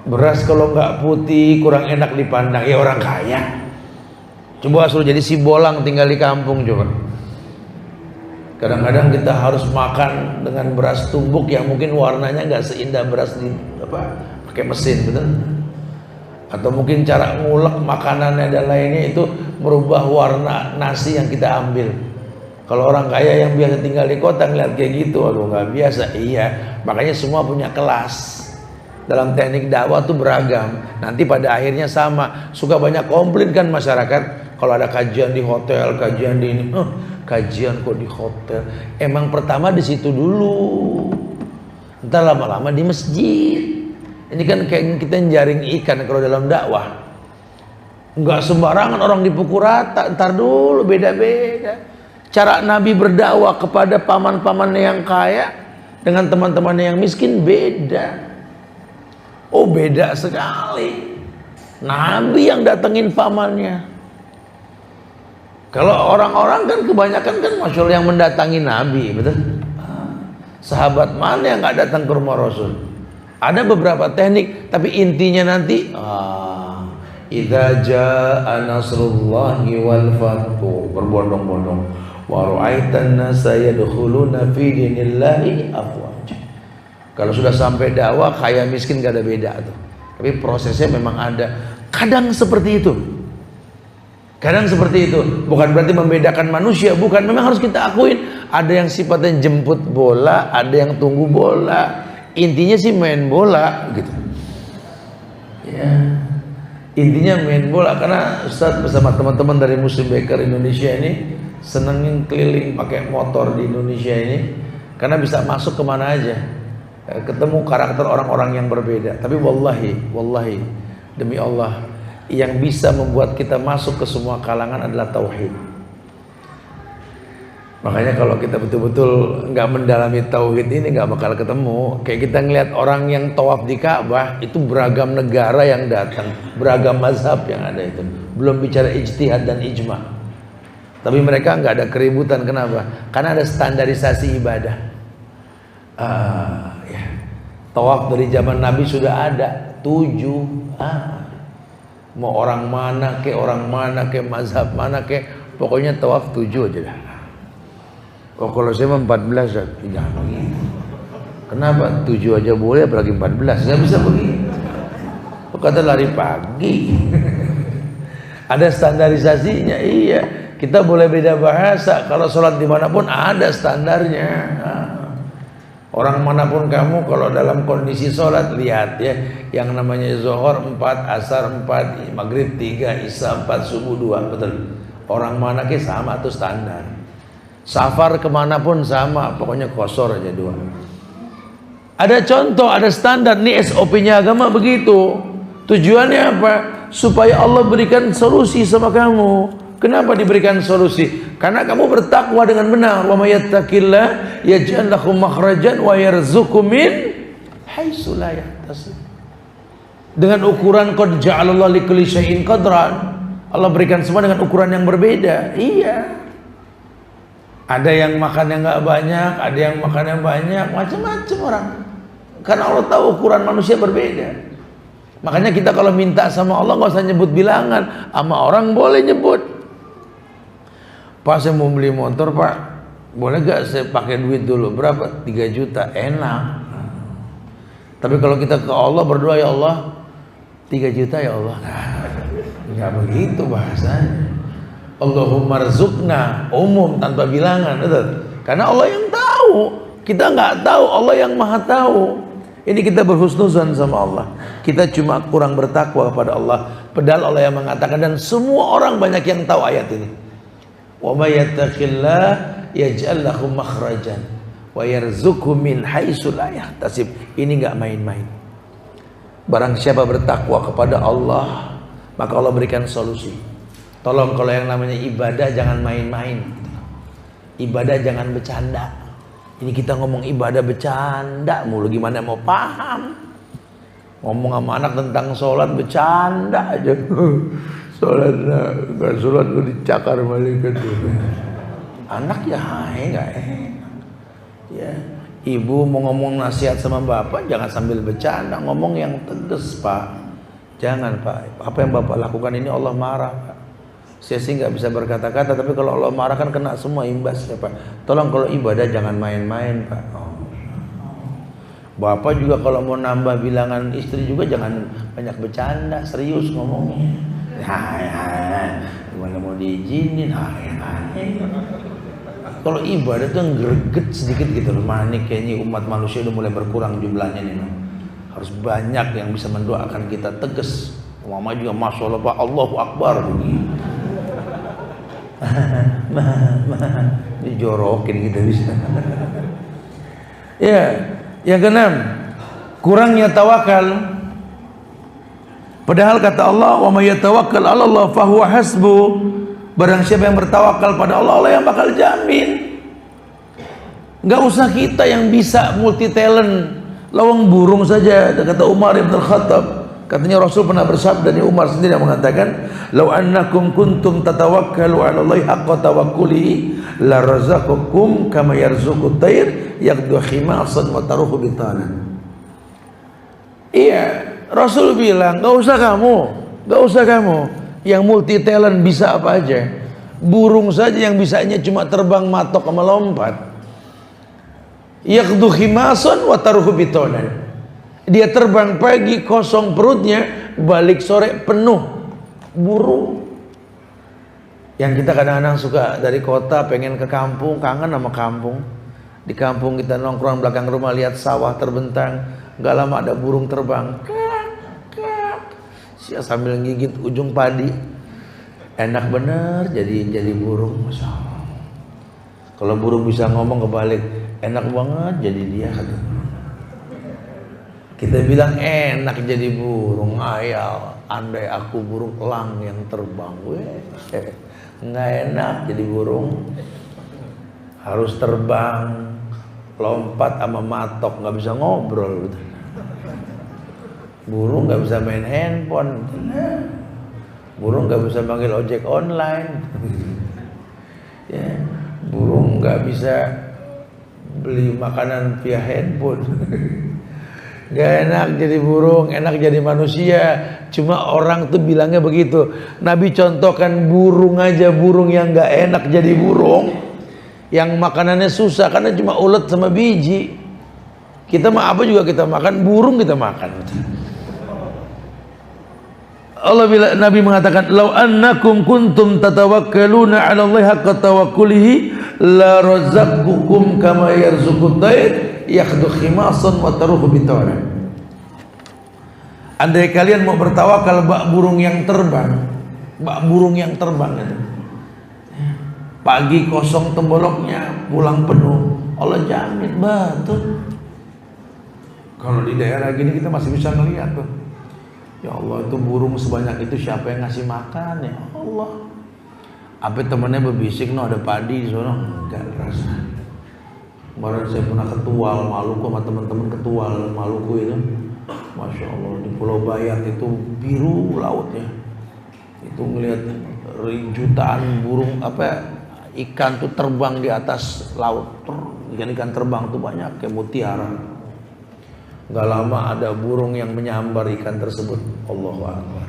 Beras kalau nggak putih kurang enak dipandang. Ya orang kaya. Coba suruh jadi si bolang tinggal di kampung coba. Kadang-kadang kita harus makan dengan beras tumbuk yang mungkin warnanya nggak seindah beras di pakai mesin, betul? Atau mungkin cara ngulek makanannya dan lainnya itu merubah warna nasi yang kita ambil. Kalau orang kaya yang biasa tinggal di kota ngeliat kayak gitu, aduh nggak biasa. Iya, makanya semua punya kelas. Dalam teknik dakwah tuh beragam. Nanti pada akhirnya sama. Suka banyak komplain kan masyarakat. Kalau ada kajian di hotel, kajian di ini, kajian kok di hotel. Emang pertama di situ dulu. Entar lama-lama di masjid. Ini kan kayak kita jaring ikan kalau dalam dakwah. Enggak sembarangan orang dipukul rata. Entar dulu beda-beda. Cara Nabi berdakwah kepada paman-pamannya yang kaya dengan teman-temannya yang miskin beda. Oh beda sekali. Nabi yang datengin pamannya. Kalau orang-orang kan kebanyakan kan Masya Allah yang mendatangi Nabi, betul? Sahabat mana yang nggak datang ke rumah Rasul? Ada beberapa teknik, tapi intinya nanti idza jaa nasrullahi wal fathu, berbondong-bondong, wa ra'aitan nasa yadkhuluna fi dinillahi afwaj. Kalau sudah sampai dakwah kaya miskin gak ada beda tuh. Tapi prosesnya memang ada. Kadang seperti itu. Kadang seperti itu. Bukan berarti membedakan manusia, bukan. Memang harus kita akuin. Ada yang sifatnya jemput bola, ada yang tunggu bola. Intinya sih main bola gitu. Ya. Intinya main bola, karena Ustadz bersama teman-teman dari Muslim Baker Indonesia ini senengin keliling pakai motor di Indonesia ini, karena bisa masuk kemana aja, ketemu karakter orang-orang yang berbeda. Tapi wallahi demi Allah, yang bisa membuat kita masuk ke semua kalangan adalah tauhid. Makanya kalau kita betul-betul nggak mendalami tauhid ini nggak bakal ketemu. Kayak kita ngelihat orang yang tawaf di Ka'bah, itu beragam negara yang datang, beragam mazhab yang ada itu. Belum bicara ijtihad dan ijma. Tapi mereka nggak ada keributan. Kenapa? Karena ada standarisasi ibadah. Ya. Tawaf dari zaman Nabi sudah ada 7. Mau orang mana ke, mazhab mana ke, pokoknya tawaf 7 aja dah. Oh kalau saya 14 jangan begitu. Kenapa? 7 aja boleh, apalagi 14? Nggak bisa begitu. Kata lari pagi. Ada standarisasinya, iya. Kita boleh beda bahasa. Kalau sholat dimanapun ada standarnya. Orang manapun kamu, kalau dalam kondisi sholat, lihat ya, yang namanya zuhur 4, asar 4, maghrib 3, isya 4, subuh 2, betul. Orang mana ke sama tuh standar. Safar kemanapun sama, pokoknya kosor aja 2. Ada contoh, ada standar. Nih SOP-nya agama begitu. Tujuannya apa? Supaya Allah berikan solusi sama kamu. Kenapa diberikan solusi? Karena kamu bertakwa dengan benar. Wa may yattaqillah yaj'al lahu makhrajan wa yarzuqhu min haitsu la yahtasib. Dengan ukuran qad ja'alallahu likulli syai'in qadran. Allah berikan semua dengan ukuran yang berbeda. Iya. Ada yang makannya nggak banyak, ada yang makannya banyak, macam-macam orang. Karena Allah tahu ukuran manusia berbeda. Makanya kita kalau minta sama Allah nggak usah nyebut bilangan, sama orang boleh nyebut. Pak, saya mau beli motor, Pak, boleh gak saya pakai duit dulu? Berapa? 3 juta, enak. Tapi kalau kita ke Allah berdoa, ya Allah 3 juta ya Allah, nggak begitu bahasanya. Allahumma rizukna, umum tanpa bilangan, betul? Karena Allah yang tahu, kita nggak tahu, Allah yang maha tahu. Ini kita berhusnuzan sama Allah, kita cuma kurang bertakwa kepada Allah. Padahal Allah yang mengatakan, dan semua orang banyak yang tahu ayat ini. Wa may yattaqillah yaj'al lahu makhrajan wa yarzuqhu min haitsu la yahtasib. Ini nggak main-main. Barang siapa bertakwa kepada Allah, maka Allah berikan solusi. Tolong kalau yang namanya ibadah jangan main-main. Ibadah jangan bercanda. Ini kita ngomong ibadah bercanda mulu, gimana mau paham? Ngomong sama anak tentang sholat bercanda aja. Sholat nggak sholat lu dicakar malaikat. Anak ya hai nggak enak. Ya, ibu mau ngomong nasihat sama bapak jangan sambil bercanda, ngomong yang tegas, Pak. Jangan, Pak. Apa yang bapak lakukan ini Allah marah, Pak. Saya sih nggak bisa berkata-kata, tapi kalau Allah marah kan kena semua imbasnya, Pak. Tolong kalau ibadah jangan main-main, Pak. Bapak juga kalau mau nambah bilangan istri juga jangan banyak bercanda, serius ngomongnya. Gimana mau diizinin? Kalau ibadah tuh greget sedikit gitu loh. Manik kayaknya umat manusia udah mulai berkurang jumlahnya nih. Harus banyak yang bisa mendoakan kita tegas. Mama juga Masya Allah Pak, Allahu Akbar begini. Dijorokin gitu bisa. Ya, yang keenam, kurangnya tawakal. Padahal kata Allah, wa may yatawakkal 'ala Allah fa huwa hasbu. Barang siapa yang bertawakal pada Allah, Allah yang bakal jamin. Enggak usah kita yang bisa multi talent, lawang burung saja. Kata Umar bin Khattab, katanya Rasul pernah bersabda, dan Umar sendiri yang mengatakan, "Lau annakum kuntum tatawakkalu 'ala Allahi haqqa tawakkulihi la razaqakum kama yarzuqut tayr yaqdu khimasan wa taruhu bitanan." Iya, Rasul bilang, "Enggak usah kamu yang multi talent bisa apa aja. Burung saja yang bisanya cuma terbang, matok sama lompat. Yaqdu khimasan wa taruhu bitanan." Dia terbang pagi kosong perutnya, balik sore penuh. Burung yang kita kadang-kadang suka dari kota pengen ke kampung, kangen sama kampung. Di kampung kita nongkrong belakang rumah lihat sawah terbentang, nggak lama ada burung terbang, sambil gigit ujung padi. Enak bener jadi burung, Masya Allah. Kalau burung bisa ngomong kebalik, enak banget jadi dia, kata. Kita bilang enak jadi burung, ayal. Andai aku burung elang yang terbang, nggak enak jadi burung. Harus terbang, lompat sama matok, nggak bisa ngobrol. Burung nggak bisa main handphone, burung nggak bisa panggil ojek online, ya, burung nggak bisa beli makanan via handphone. Gak enak jadi burung, enak jadi manusia. Cuma orang tuh bilangnya begitu. Nabi contohkan burung aja, burung yang gak enak jadi burung, yang makanannya susah karena cuma ulet sama biji. Kita mah apa juga kita makan, burung kita makan. Allah bilang, Nabi mengatakan, "Lau annakum kuntum tatawakkaluna 'ala Allah haqqa tawakkulihi la razaqakum kama yarzuqut tayr yakhdu khimasan wa taruhu bitanan." Andai kalian mau bertawakal bak burung yang terbang, itu. Pagi kosong temboloknya, pulang penuh, Allah jamin betul. Kalau di daerah gini kita masih bisa ngelihat tuh. Ya Allah, itu burung sebanyak itu siapa yang ngasih makan, ya Allah. Apa temennya berbisik, no ada padi di sana, enggak rasa. Kemarin saya pernah ketual Maluku sama teman-teman, ketual Maluku itu, Masya Allah, di Pulau Bayat itu biru lautnya. Itu ngelihat jutaan burung Ikan tuh terbang di atas laut. Ikan-ikan terbang tuh banyak kayak mutiara. Gak lama ada burung yang menyambar ikan tersebut. Allahu Akbar.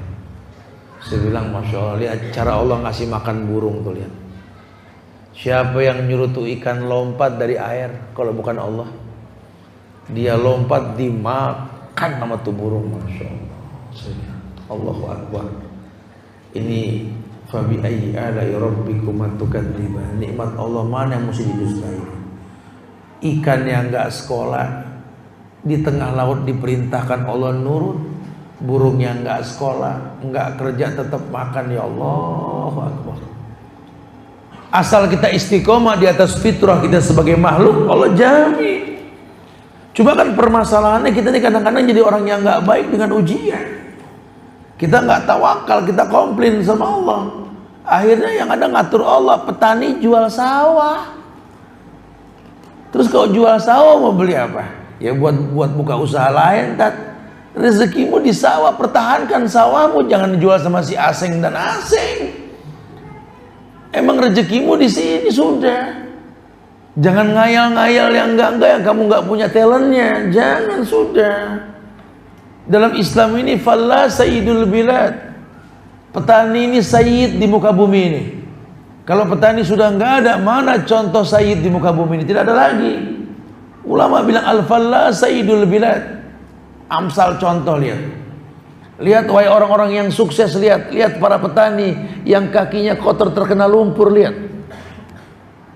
Saya bilang Masya Allah, lihat cara Allah ngasih makan burung tuh, lihat. Siapa yang nyuruh tuh ikan lompat dari air kalau bukan Allah? Dia lompat dimakan sama tuh burung. Masya Allah. Allahu Akbar. Ini fabi ayyi ala'i rabbikuma tukadziban. Nikmat Allah mana yang mesti didustai? Ikan yang enggak sekolah di tengah laut diperintahkan Allah nurut. Burung yang enggak sekolah, enggak kerja tetap makan. Ya Allahu Akbar. Asal kita istiqomah di atas fitrah kita sebagai makhluk, Allah jamin. Cuma kan permasalahannya kita ini kadang-kadang jadi orang yang enggak baik dengan ujian. Kita enggak tawakal, kita komplain sama Allah. Akhirnya yang ada ngatur Allah. Petani jual sawah. Terus kalau jual sawah mau beli apa? Ya buat buka usaha lain. Rezekimu di sawah, pertahankan sawahmu, jangan dijual sama si asing dan asing. Emang rezekimu di sini sudah. Jangan ngayal-ngayal yang enggak yang kamu enggak punya talentnya. Jangan, sudah. Dalam Islam ini falla sayyidul bilad. Petani ini sayyid di muka bumi ini. Kalau petani sudah enggak ada, mana contoh sayyid di muka bumi ini? Tidak ada lagi. Ulama bilang al-falla sayyidul bilad. Amsal contoh, lihat. Lihat wahai orang-orang yang sukses, lihat para petani yang kakinya kotor terkena lumpur, lihat.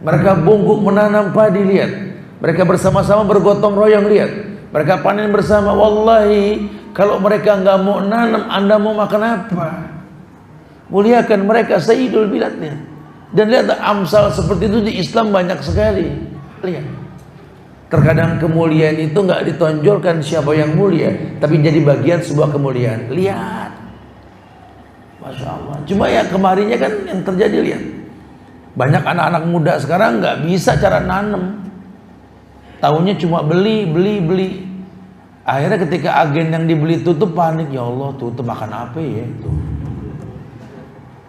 Mereka bungkuk menanam padi, lihat. Mereka bersama-sama bergotong royong, lihat. Mereka panen bersama. Wallahi, kalau mereka nggak mau nanam, Anda mau makan apa? Muliakan mereka sayyidul biladnya. Dan lihat amsal seperti itu di Islam banyak sekali. Lihat. Terkadang kemuliaan itu nggak ditonjolkan siapa yang mulia, tapi jadi bagian sebuah kemuliaan. Lihat, Masya Allah. Cuma ya kemarinnya kan yang terjadi, lihat. Banyak anak-anak muda sekarang nggak bisa cara nanam. Taunya cuma beli. Akhirnya ketika agen yang dibeli tutup, panik. Ya Allah, tutup makan apa ya?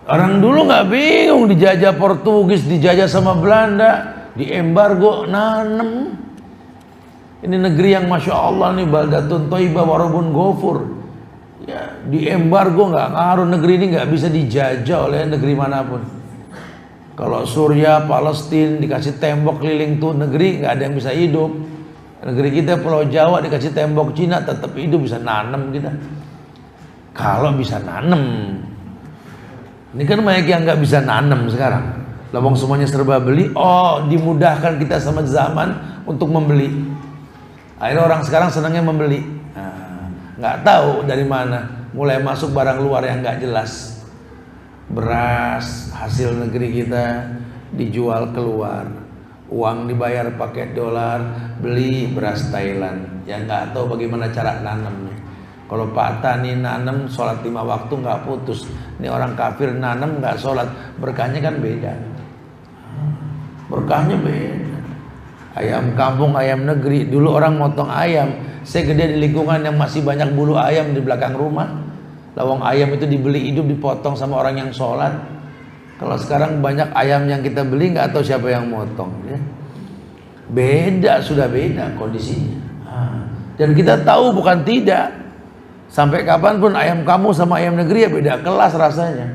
Orang dulu nggak bingung, dijajah Portugis, dijajah sama Belanda, diembargo nanam. Ini negeri yang Masya Allah nih, baldatun thayyibah warabun ghafur. Ya, di embargo nggak ngaruh, negeri ini nggak bisa dijajah oleh negeri manapun. Kalau Suriah, Palestina dikasih tembok keliling tuh negeri, nggak ada yang bisa hidup. Negeri kita Pulau Jawa dikasih tembok Cina tetap hidup, bisa nanam kita. Kalau bisa nanam. Ini kan banyak yang nggak bisa nanam sekarang. Lawang semuanya serba beli. Oh, dimudahkan kita sama zaman untuk membeli. Akhirnya orang sekarang senangnya membeli. Nggak tahu dari mana mulai masuk barang luar yang nggak jelas. Beras hasil negeri kita dijual keluar, uang dibayar pakai dolar, beli beras Thailand. Ya nggak tahu bagaimana cara nanamnya. Kalau Pak Tani nanam sholat 5 waktu nggak putus. Ini orang kafir nanam nggak sholat, berkahnya kan beda. Berkahnya beda. Ayam kampung, ayam negeri. Dulu orang motong ayam. Saya gede di lingkungan yang masih banyak bulu ayam di belakang rumah. Lawang ayam itu dibeli hidup, dipotong sama orang yang sholat. Kalau sekarang banyak ayam yang kita beli, nggak tahu siapa yang motong. Ya. Beda, sudah beda kondisinya. Dan kita tahu bukan tidak. Sampai kapanpun ayam kamu sama ayam negeri ya beda kelas rasanya.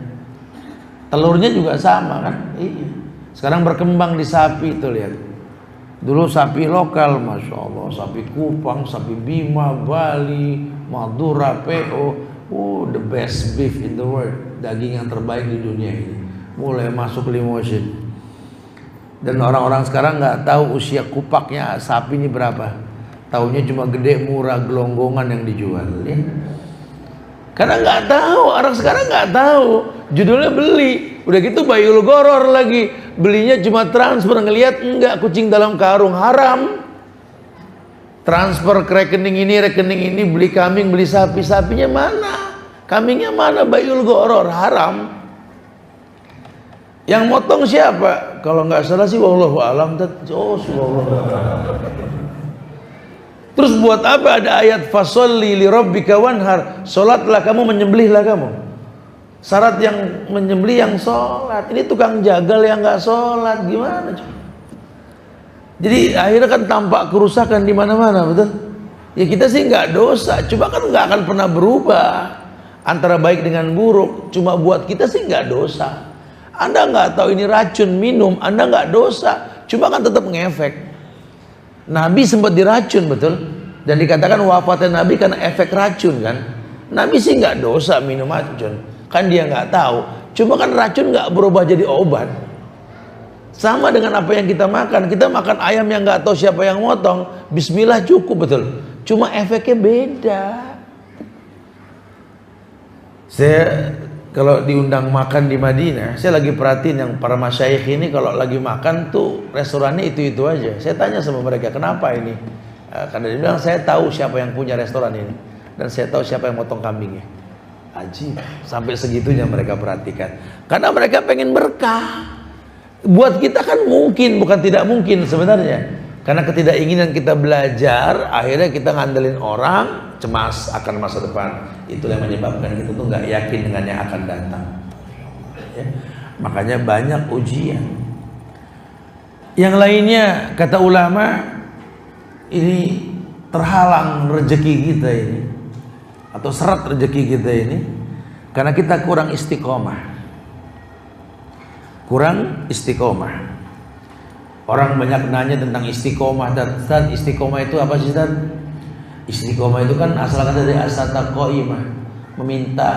Telurnya juga sama kan. Iya. Sekarang berkembang di sapi itu, lihat. Dulu sapi lokal, Masya Allah, sapi Kupang, sapi Bima, Bali, Madura, PO, the best beef in the world, daging yang terbaik di dunia ini, mulai masuk limousine. Dan orang-orang sekarang nggak tahu usia kupaknya sapi ini berapa, taunya cuma gede, murah, gelonggongan yang dijual, ya. Karena nggak tahu, orang sekarang nggak tahu, judulnya beli, udah gitu bayul goror lagi, belinya cuma transfer, ngelihat enggak kucing dalam karung, haram. Transfer ke rekening ini, beli kambing, beli sapi, sapinya mana, kambingnya mana, bayul goror, haram. Yang motong siapa? Kalau nggak salah sih wallahu alam. Terus buat apa ada ayat fasolli li rabbika wanhar? Salatlah kamu, menyembelihlah kamu. Syarat yang menyembelih yang sholat. Ini tukang jagal yang nggak sholat, gimana coba? Jadi akhirnya kan tampak kerusakan di mana-mana, betul? Ya kita sih nggak dosa, cuma kan nggak akan pernah berubah antara baik dengan buruk. Cuma buat kita sih nggak dosa. Anda nggak tahu ini racun minum, Anda nggak dosa, cuma kan tetap ngefek. Nabi sempat diracun, betul? Dan dikatakan wafatnya Nabi karena efek racun kan? Nabi sih nggak dosa minum racun, kan dia nggak tahu. Cuma kan racun nggak berubah jadi obat. Sama dengan apa yang kita makan. Kita makan ayam yang nggak tahu siapa yang motong, bismillah cukup, betul. Cuma efeknya beda. Saya kalau diundang makan di Madinah, saya lagi perhatiin yang para masyayikh ini kalau lagi makan tuh restorannya itu-itu aja. Saya tanya sama mereka, kenapa ini? Karena dia bilang, saya tahu siapa yang punya restoran ini. Dan saya tahu siapa yang motong kambingnya. Ajib, sampai segitunya mereka perhatikan. Karena mereka pengen berkah. Buat kita kan mungkin, bukan tidak mungkin sebenarnya. Karena ketidakinginan kita belajar, akhirnya kita ngandelin orang, cemas akan masa depan. Itulah yang menyebabkan kita tuh nggak yakin dengan yang akan datang. Ya. Makanya banyak ujian. Yang lainnya, kata ulama, ini terhalang rezeki kita ini, atau serat rezeki kita ini, karena kita kurang istiqomah. Kurang istiqomah. Orang banyak nanya tentang istiqomah. Dan istiqomah itu apa sih, Ustaz? Istiqomah itu kan asal kata dari asata qaimah, meminta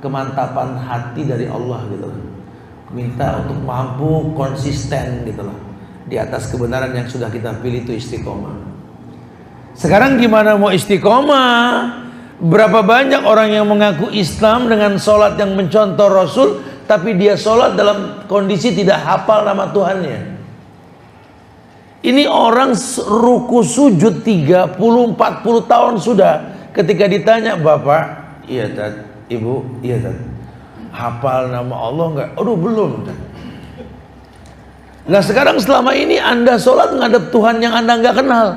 kemantapan hati dari Allah gitu loh. Minta untuk mampu konsisten gitu loh di atas kebenaran yang sudah kita pilih, itu istiqomah. Sekarang gimana mau istiqomah? Berapa banyak orang yang mengaku Islam dengan sholat yang mencontoh Rasul, tapi dia sholat dalam kondisi tidak hafal nama Tuhannya. Ini orang ruku sujud 30-40 tahun sudah. Ketika ditanya, Bapak, iya Tad, Ibu, iya Tad, hafal nama Allah enggak? Aduh belum Tad. Nah sekarang selama ini Anda sholat ngadep Tuhan yang Anda enggak kenal.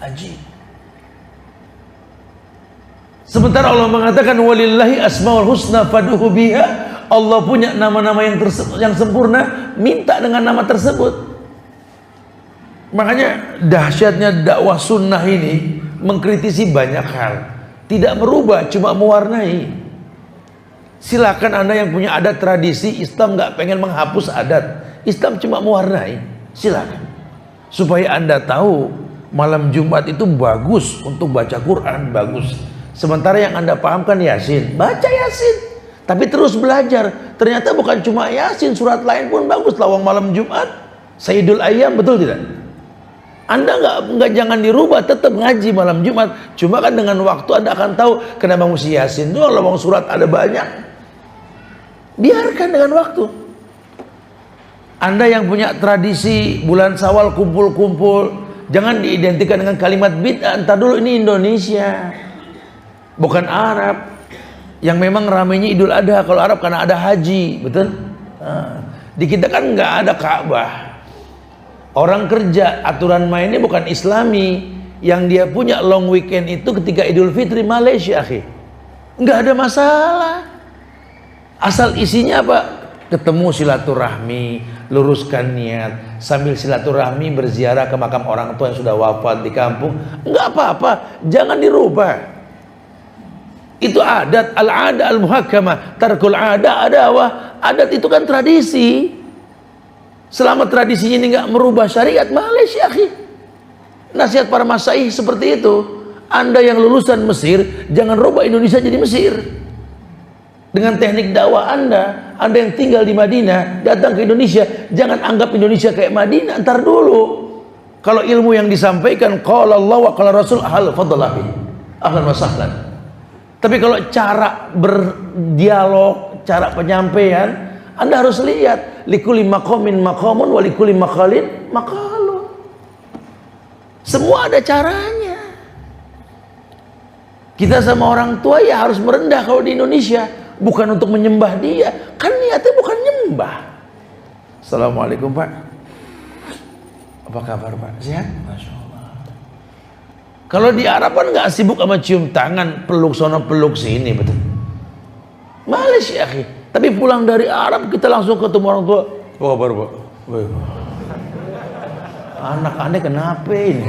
Ajib. Sementara Allah mengatakan walillahi asmaul husna fad'uhu biha. Allah punya nama-nama yang sempurna, minta dengan nama tersebut. Makanya dahsyatnya dakwah sunnah ini mengkritisi banyak hal, tidak merubah, cuma mewarnai. Silakan Anda yang punya adat tradisi Islam, nggak pengen menghapus adat Islam, cuma mewarnai, silakan. Supaya Anda tahu malam Jumat itu bagus untuk baca Quran, bagus. Sementara yang Anda pahamkan Yasin, baca Yasin. Tapi terus belajar. Ternyata bukan cuma Yasin, surat lain pun bagus. Lawang malam Jumat, Sayyidul Ayyam, betul tidak? Anda nggak jangan dirubah, tetap ngaji malam Jumat. Cuma kan dengan waktu Anda akan tahu kenapa mesti Yasin doang, lawang surat ada banyak. Biarkan dengan waktu. Anda yang punya tradisi bulan Syawal kumpul-kumpul, jangan diidentikan dengan kalimat bid'ah. Entar dulu, ini Indonesia, bukan Arab. Yang memang ramainya Idul Adha. Kalau Arab karena ada haji, betul? Nah, di kita kan nggak ada Ka'bah. Orang kerja, aturan mainnya bukan Islami. Yang dia punya long weekend itu ketika Idul Fitri Malaysia, akhi. Nggak ada masalah. Asal isinya apa? Ketemu silaturahmi, luruskan niat, sambil silaturahmi berziarah ke makam orang tua yang sudah wafat di kampung. Nggak apa-apa, jangan dirubah. Itu adat, al-ada al-muhakkamah, tarkul ada adawah. Adat itu kan tradisi. Selama tradisinya ini nggak merubah syariat, Malaysia, akhi. Nasihat para masyayikh seperti itu. Anda yang lulusan Mesir, jangan rubah Indonesia jadi Mesir. Dengan teknik dakwah Anda yang tinggal di Madinah, datang ke Indonesia, jangan anggap Indonesia kayak Madinah. Ntar dulu, kalau ilmu yang disampaikan qala Allah wa qala Rasul, ahal fadlahi, ahlan wa sahlan. Tapi kalau cara berdialog, cara penyampaian, Anda harus lihat likulli maqamin maqamun wa likulli maqalin maqalun. Semua ada caranya. Kita sama orang tua ya harus merendah kalau di Indonesia, bukan untuk menyembah dia. Kan niatnya bukan nyembah. Assalamualaikum Pak. Apa kabar Pak? Sehat? Masya Allah. Kalau di Arab kan nggak sibuk sama cium tangan, peluk sono peluk sini, betul? Malaysia, akhi. Tapi pulang dari Arab kita langsung ketemu orang tua. Apa kabar Pak? Baik. Anak aneh kenapa ini?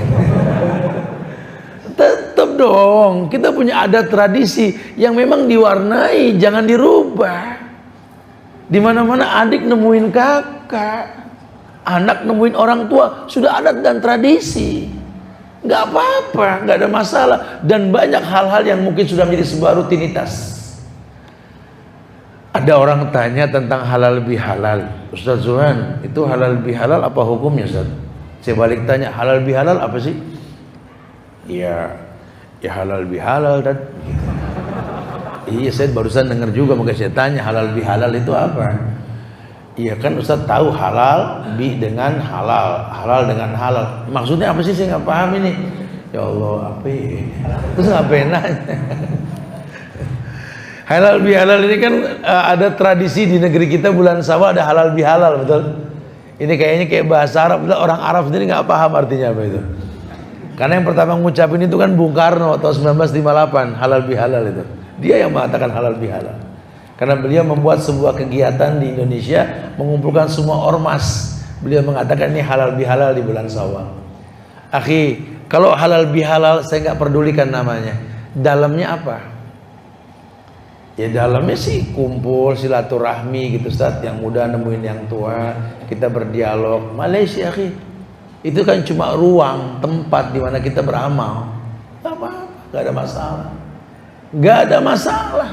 Tetap dong, kita punya adat tradisi yang memang diwarnai, jangan dirubah. Di mana-mana adik nemuin kakak, anak nemuin orang tua, sudah adat dan tradisi. Nggak apa-apa, nggak ada masalah. Dan banyak hal-hal yang mungkin sudah menjadi sebuah rutinitas. Ada orang tanya tentang halal bihalal. Ustaz Zuhan, itu halal bihalal apa hukumnya Ustaz? Saya balik tanya, halal bihalal apa sih? Ya halal bihalal dan iya, saya barusan dengar juga, makanya saya tanya halal bihalal itu apa? Iya kan Ustaz tahu halal bi dengan halal, halal dengan halal. Maksudnya apa sih, saya nggak paham ini. Ya Allah, apa ini? Terus ngapain nanya? Halal bihalal ini kan ada tradisi di negeri kita, bulan Syawal ada halal bihalal, betul? Ini kayaknya kayak bahasa Arab, orang Arab sendiri nggak paham artinya apa itu. Karena yang pertama ngucapin itu kan Bung Karno tahun 1958, halal bihalal itu. Dia yang mengatakan halal bihalal. Karena beliau membuat sebuah kegiatan di Indonesia, mengumpulkan semua ormas. Beliau mengatakan ini halal bihalal di bulan Syawal. Akhi, kalau halal bihalal saya nggak pedulikan namanya. Dalamnya apa? Ya dalamnya sih kumpul silaturahmi gitu Ustaz, yang muda nemuin yang tua, kita berdialog. Malaysia akhi, itu kan cuma ruang tempat di mana kita beramal. Gak apa-apa, gak ada masalah. Gak ada masalah.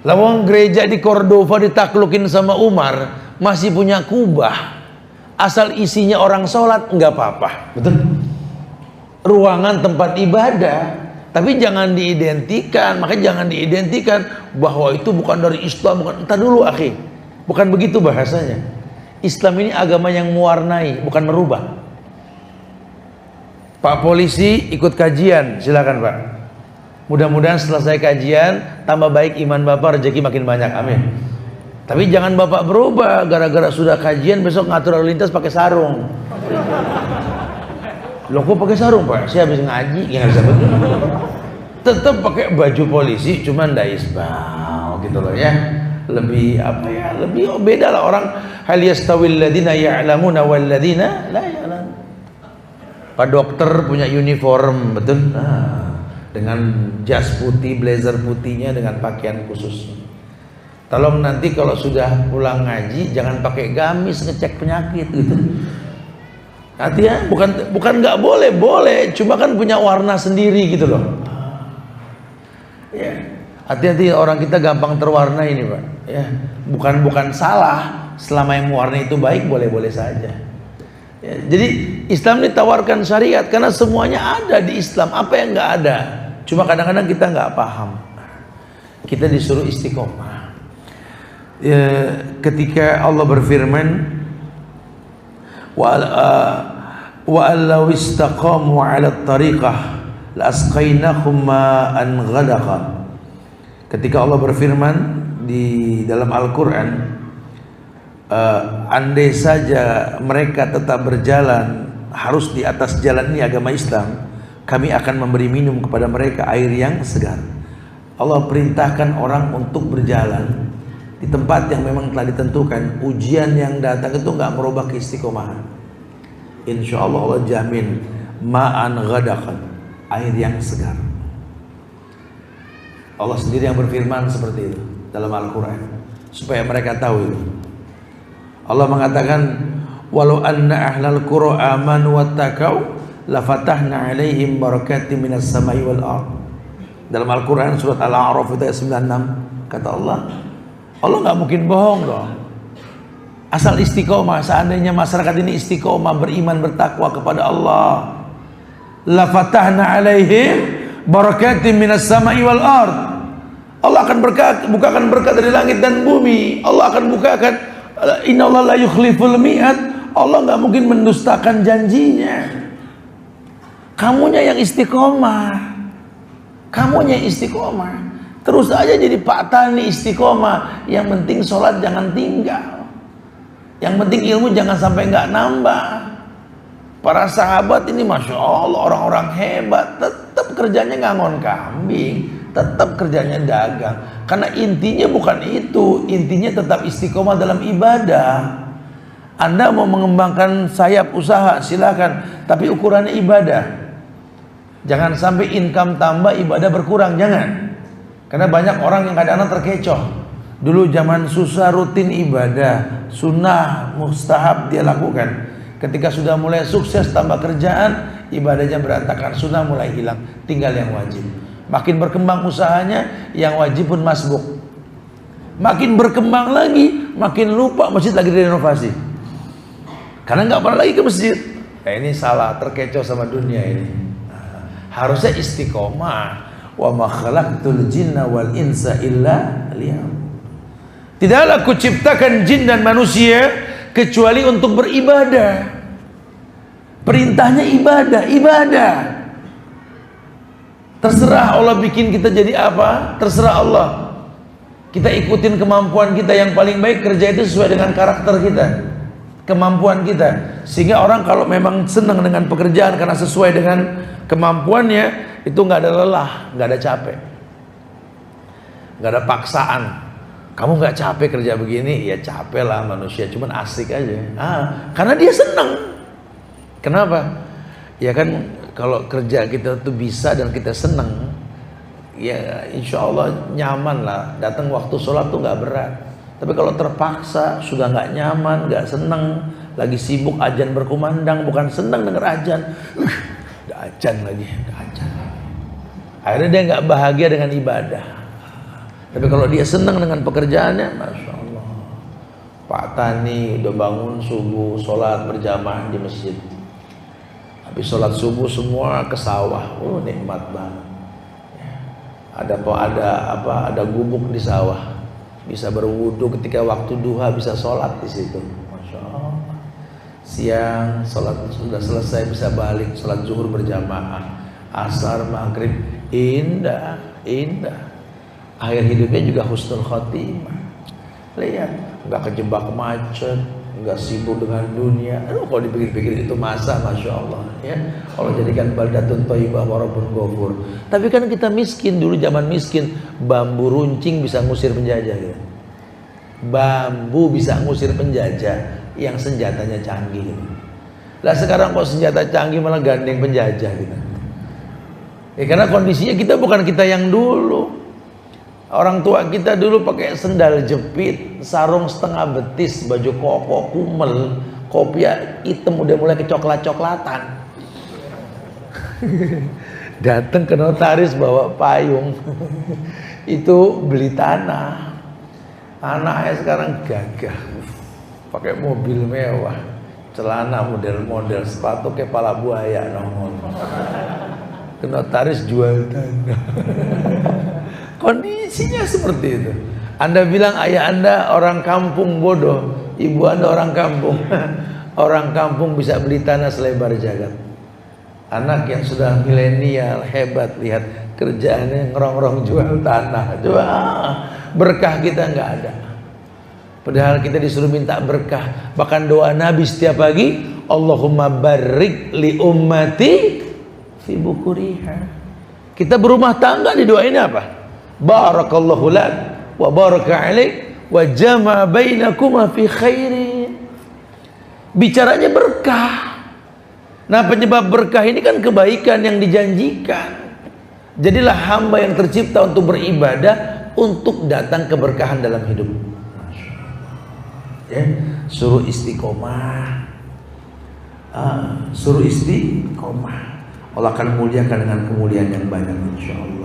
Lawang gereja di Cordova ditaklukin sama Umar, masih punya kubah, asal isinya orang sholat, nggak apa-apa, betul? Ruangan tempat ibadah. Tapi jangan diidentikan, makanya jangan diidentikan bahwa itu bukan dari Islam, bukan. Entar dulu akhi, bukan begitu bahasanya. Islam ini agama yang mewarnai, bukan merubah. Pak polisi ikut kajian, silakan Pak. Mudah-mudahan selesai kajian, tambah baik iman Bapak, rezeki makin banyak, amin. Tapi jangan Bapak berubah, gara-gara sudah kajian besok ngatur lalu lintas pakai sarung. Loh kok pakai sarung Pak? Saya habis ngaji, ya nggak bisa begitu. Tetap pakai baju polisi, cuman ndak isbal gitu loh ya. Lebih apa ya? Lebih beda lah orang. Hal yastawil ladina ya'lamuna wal ladina la ya'lam. Pak dokter punya uniform, betul? Nah, dengan jas putih, blazer putihnya dengan pakaian khusus. Tolong nanti kalau sudah pulang ngaji jangan pakai gamis ngecek penyakit gitu. Artinya bukan nggak boleh, boleh, cuma kan punya warna sendiri gitu loh. Ya, hati-hati orang kita gampang terwarna ini Pak. Ya, bukan salah, selama yang mewarnai itu baik boleh-boleh saja. Ya, jadi Islam ditawarkan syariat karena semuanya ada di Islam. Apa yang nggak ada? Cuma kadang-kadang kita nggak paham. Kita disuruh istiqomah. Ya, ketika Allah berfirman, wa allau istaqamu 'ala at-tariqah la asqainahum ma'an ghadaqa. Ketika Allah berfirman di dalam Al-Qur'an, andai saja mereka tetap berjalan harus di atas jalan ini agama Islam, kami akan memberi minum kepada mereka air yang segar. Allah perintahkan orang untuk berjalan di tempat yang memang telah ditentukan. Ujian yang datang itu nggak merubah keistiqomahan. Insya Allah Allah jamin ma'an ghadaqan, air yang segar. Allah sendiri yang berfirman seperti itu dalam Al-Quran supaya mereka tahu itu. Allah mengatakan walau anna ahlal qura amanu wattaqau la fatahna alaihim barakatim minas samai wal ard. Dalam Al-Quran surat Al-A'raf ayat 96 kata Allah nggak mungkin bohong dong. Asal istiqomah, seandainya masyarakat ini istiqomah, beriman, bertakwa kepada Allah, la fatahna alaihim barakatim minas samai wal ard. Allah akan bukakan berkat dari langit dan bumi. Allah akan bukakan, innallaha la yukhliful mi'ad. Allah nggak mungkin mendustakan janjinya. Kamunya yang istiqomah, kamunya yang istiqomah. Terus aja jadi Pak Tani istiqomah. Yang penting sholat jangan tinggal. Yang penting ilmu jangan sampai nggak nambah. Para sahabat ini Masya Allah orang-orang hebat, tetap kerjanya ngangon kambing, tetap kerjanya dagang. Karena intinya bukan itu, intinya tetap istiqomah dalam ibadah. Anda mau mengembangkan sayap usaha, silakan, tapi ukurannya ibadah. Jangan sampai income tambah, ibadah berkurang, jangan. Karena banyak orang yang kadang-kadang terkecoh. Dulu zaman susah rutin ibadah, sunnah, mustahab dia lakukan. Ketika sudah mulai sukses tambah kerjaan, ibadahnya berantakan, sunnah mulai hilang, tinggal yang wajib. Makin berkembang usahanya, yang wajib pun masbuk. Makin berkembang lagi, makin lupa masjid lagi direnovasi. Karena nggak pernah lagi ke masjid. Nah, ini salah, terkecoh sama dunia ini. Harusnya istiqomah. Wa ma khalaqtul jinna wal insa illa liya'budun. Tidaklah kuciptakan jin dan manusia kecuali untuk beribadah. Perintahnya ibadah. Terserah Allah bikin kita jadi apa, terserah Allah. Kita ikutin kemampuan kita yang paling baik, kerja itu sesuai dengan karakter kita, kemampuan kita. Sehingga orang kalau memang senang dengan pekerjaan karena sesuai dengan kemampuannya, itu nggak ada lelah, nggak ada capek, nggak ada paksaan. Kamu nggak capek kerja begini? Ya capek lah manusia, cuman asik aja. Karena dia senang. Kenapa? Ya kan kalau kerja kita tuh bisa dan kita senang, ya insya Allah nyaman lah. Datang waktu sholat tuh nggak berat. Tapi kalau terpaksa, sudah nggak nyaman, nggak senang, lagi sibuk ajan berkumandang, bukan senang denger ajan, udah ajan lagi, udah ajan. Akhirnya dia nggak bahagia dengan ibadah. Tapi kalau dia senang dengan pekerjaannya, masya Allah. Pak Tani udah bangun subuh, sholat berjamaah di masjid. Habis sholat subuh semua ke sawah, nikmat banget. Ada gubuk di sawah, bisa berwudu ketika waktu duha, bisa sholat di situ. Masya Allah. Siang sholat sudah selesai, bisa balik sholat zuhur berjamaah, asar, maghrib, indah. Akhir hidupnya juga husnul khotimah. Lihat, nggak kejebak macet, nggak sibuk dengan dunia. Kalau dipikir-pikir itu masa, masya Allah. Ya, kalau jadikan baldatun thayyibah wa rabbun ghafur. Tapi kan kita miskin, dulu zaman miskin, bambu runcing bisa ngusir penjajah. Gitu. Bambu bisa ngusir penjajah yang senjatanya canggih. Gitu. Lah sekarang kok senjata canggih malah gandeng penjajah. Gitu. Ya, karena kondisinya kita bukan kita yang dulu. Orang tua kita dulu pakai sendal jepit, sarung setengah betis, baju koko, kumel, kopiah hitam udah mulai kecoklat-coklatan. Datang ke notaris bawa payung. Itu beli tanah. Anaknya sekarang gagah, pakai mobil mewah, celana model-model, sepatu kepala buaya nongol. Ke notaris jual tanah. Kondisinya seperti itu. Anda bilang ayah Anda orang kampung bodoh, ibu Anda orang kampung. Orang kampung bisa beli tanah selebar jagat. Anak yang sudah milenial hebat, lihat kerjaannya ngerongrong jual tanah. Coba berkah kita nggak ada. Padahal kita disuruh minta berkah. Bahkan doa Nabi setiap pagi, Allahumma barik li ummati fi bukuriha. Kita berumah tangga didoain apa? Barakallahu lak wa baraka alaik wa jama'a bainakuma fi khairin. Bicaranya berkah. Nah, penyebab berkah ini kan kebaikan yang dijanjikan. Jadilah hamba yang tercipta untuk beribadah, untuk datang keberkahan dalam hidup. Ya, suruh istiqomah. Suruh istiqomah. Allah akan muliakan dengan kemuliaan yang banyak insyaallah.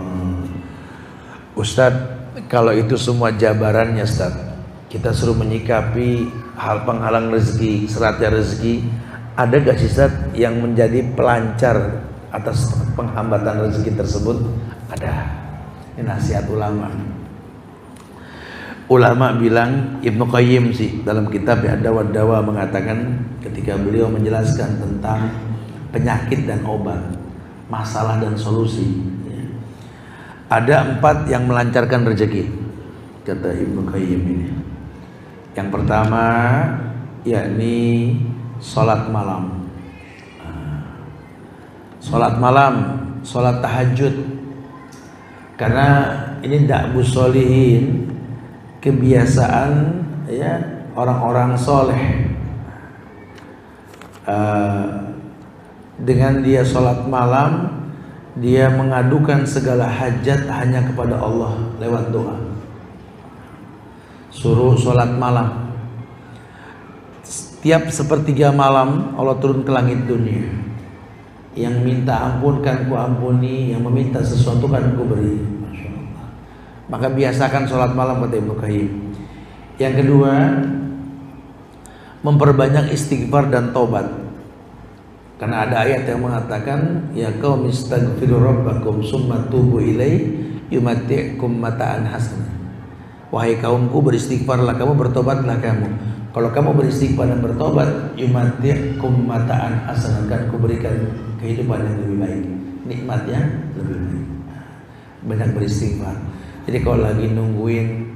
Ustadz, kalau itu semua jabarannya Ustadz, kita suruh menyikapi hal penghalang rezeki, seratnya rezeki, ada gak sih Ustadz yang menjadi pelancar atas penghambatan rezeki tersebut? Ada. Ini nasihat ulama. Ulama bilang, Ibnu Qayyim sih dalam kitab Ad-Dawa mengatakan ketika beliau menjelaskan tentang penyakit dan obat, masalah dan solusi. Ada 4 yang melancarkan rezeki, kata Ibnu Qayyim ini. Yang pertama, yakni sholat malam. Sholat malam, sholat tahajud. Karena ini da'bus sholihin, kebiasaan ya orang-orang soleh. Dengan dia sholat malam, dia mengadukan segala hajat hanya kepada Allah lewat doa. Suruh sholat malam. Setiap sepertiga malam Allah turun ke langit dunia. Yang minta ampun kan ku ampuni, yang meminta sesuatu kan ku beri. Masya Allah. Maka biasakan sholat malam, kata Ibnu Qayyim. Yang kedua, memperbanyak istighfar dan taubat. Karena ada ayat yang mengatakan, ya qaum istaghfiru rabbakum summa tubu ilaihi yumati'kum mata'an hasanah. Wahai kaumku, beristighfarlah kamu, bertobatlah kamu. Kalau kamu beristighfar dan bertobat, yumati'kum mata'an hasanah, kan kuberikan kehidupan yang lebih baik, nikmat yang lebih baik. Banyak beristighfar. Jadi kalau lagi nungguin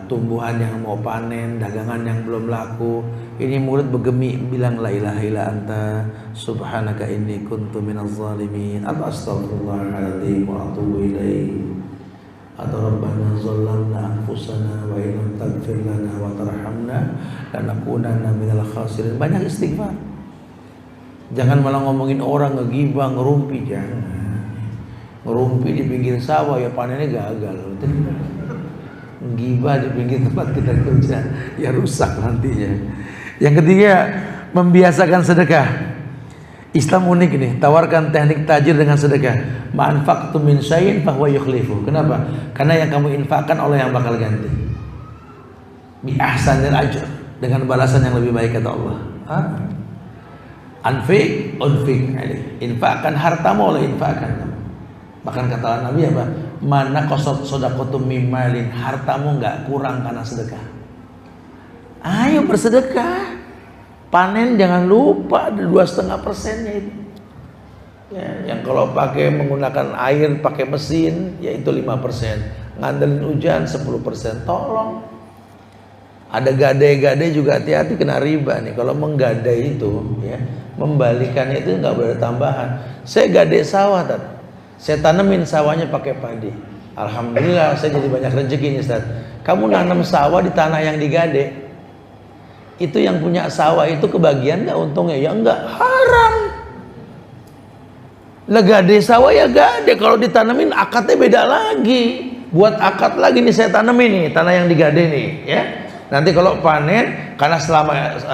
tumbuhan yang mau panen, dagangan yang belum laku, ini mulut bergemi bilang la ilaha illa anta subhanaka inni kuntu minaz zalimin, atau astaghfirullahaladzim wa atubu ilaih, atau rabbana zalamna anfusana wa in lam taghfir lana wa tarhamna lanakunanna minal khasirin. Banyak istighfar. Jangan malah ngomongin orang, ngegibah, ngerumpi. Jangan. Ngerumpi di pinggir sawah ya panennya gagal. Gibah di pinggir tempat kita kerja ya rusak nantinya. Yang ketiga, membiasakan sedekah. Islam unik nih, tawarkan teknik tajir dengan sedekah. Ma'anfaqtu min syai'in fahuwa yukhlifu. Kenapa? Karena yang kamu infakkan Allah yang bakal ganti. Bi ahsanil ajr, dengan balasan yang lebih baik, kata Allah. Anfiq unfiq alaih. Infakkan hartamu, Allah infakkan kamu. Bahkan kata Nabi apa? Mana qasat shadaqatum mim malin, hartamu enggak kurang karena sedekah. Ayo bersedekah. Panen jangan lupa ada 2,5%-nya itu. Ya, yang kalau pakai menggunakan air pakai mesin yaitu 5%. Ngandelin hujan 10%. Tolong. Ada gadai-gadai juga hati-hati kena riba nih. Kalau menggadai itu ya, membalikannya itu enggak boleh tambahan. Saya gadai sawah tadi. Saya tanemin sawahnya pakai padi. Alhamdulillah saya jadi banyak rezeki nih Ustaz. Kamu nanam sawah di tanah yang digade, itu yang punya sawah itu kebagian nggak untungnya? Ya enggak, haram. Lah gade sawah ya gade, kalau ditanemin akadnya beda lagi. Buat akad lagi nih saya tanemin nih tanah yang digade nih ya. Nanti kalau panen, karena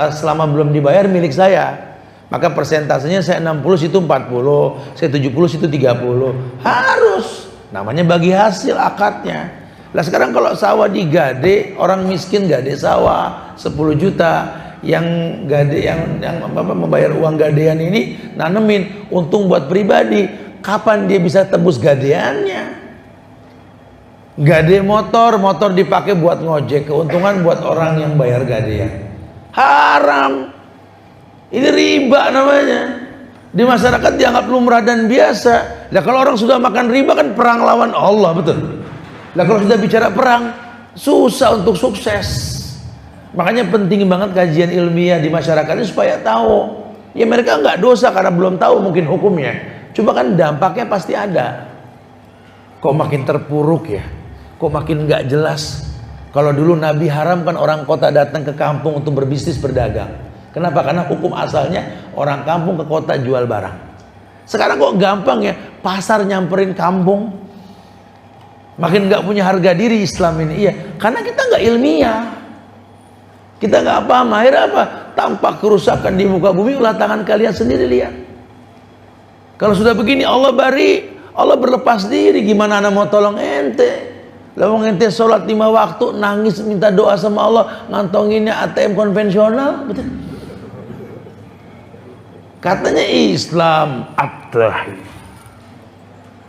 selama belum dibayar milik saya, maka persentasenya saya 60 situ 40, saya 70 situ 30. Harus. Namanya bagi hasil akadnya. Lah sekarang kalau sawah digade, orang miskin gade sawah 10 juta, yang gade yang membayar uang gadean ini nanemin untung buat pribadi. Kapan dia bisa tebus gadeannya? Gade motor dipakai buat ngojek, keuntungan buat orang yang bayar gadean. Haram. Ini riba namanya. Di masyarakat dianggap lumrah dan biasa. Lah kalau orang sudah makan riba kan perang lawan Allah, betul. Lah kalau sudah bicara perang, susah untuk sukses. Makanya penting banget kajian ilmiah di masyarakat ini supaya tahu. Ya mereka nggak dosa karena belum tahu mungkin hukumnya. Cuma kan dampaknya pasti ada. Kok makin terpuruk ya? Kok makin nggak jelas? Kalau dulu Nabi haramkan orang kota datang ke kampung untuk berbisnis berdagang. Kenapa? Karena hukum asalnya orang kampung ke kota jual barang. Sekarang kok gampang ya, pasar nyamperin kampung. Makin nggak punya harga diri Islam ini. Iya, karena kita nggak ilmiah. Kita nggak paham. Akhirnya apa? Tampak kerusakan di muka bumi, ulah tangan kalian sendiri lihat. Kalau sudah begini Allah bari, Allah berlepas diri. Gimana anak mau tolong ente? Lawang ente sholat 5 waktu, nangis minta doa sama Allah, ngantonginnya ATM konvensional, betul? Katanya Islam at-tahiyya.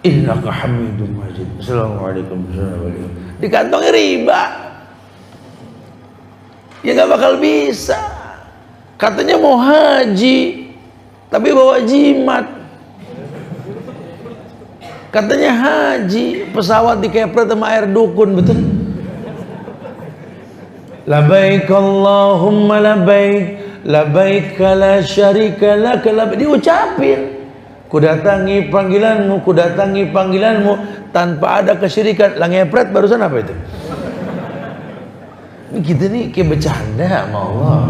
Innaka hamidum majid. Assalamualaikum warahmatullahi wabarakatuh. Di kantongnya riba. Ya gak bakal bisa. Katanya mau haji, tapi bawa jimat. Katanya haji, pesawat dikepret sama air dukun, betul? Labaik Allahumma labaik, labaik la syarika lak, diucapin. Kudatangi panggilanmu tanpa ada kesyirikan. Lah ngepret barusan apa itu? Kita nih kayak bercanda sama Allah.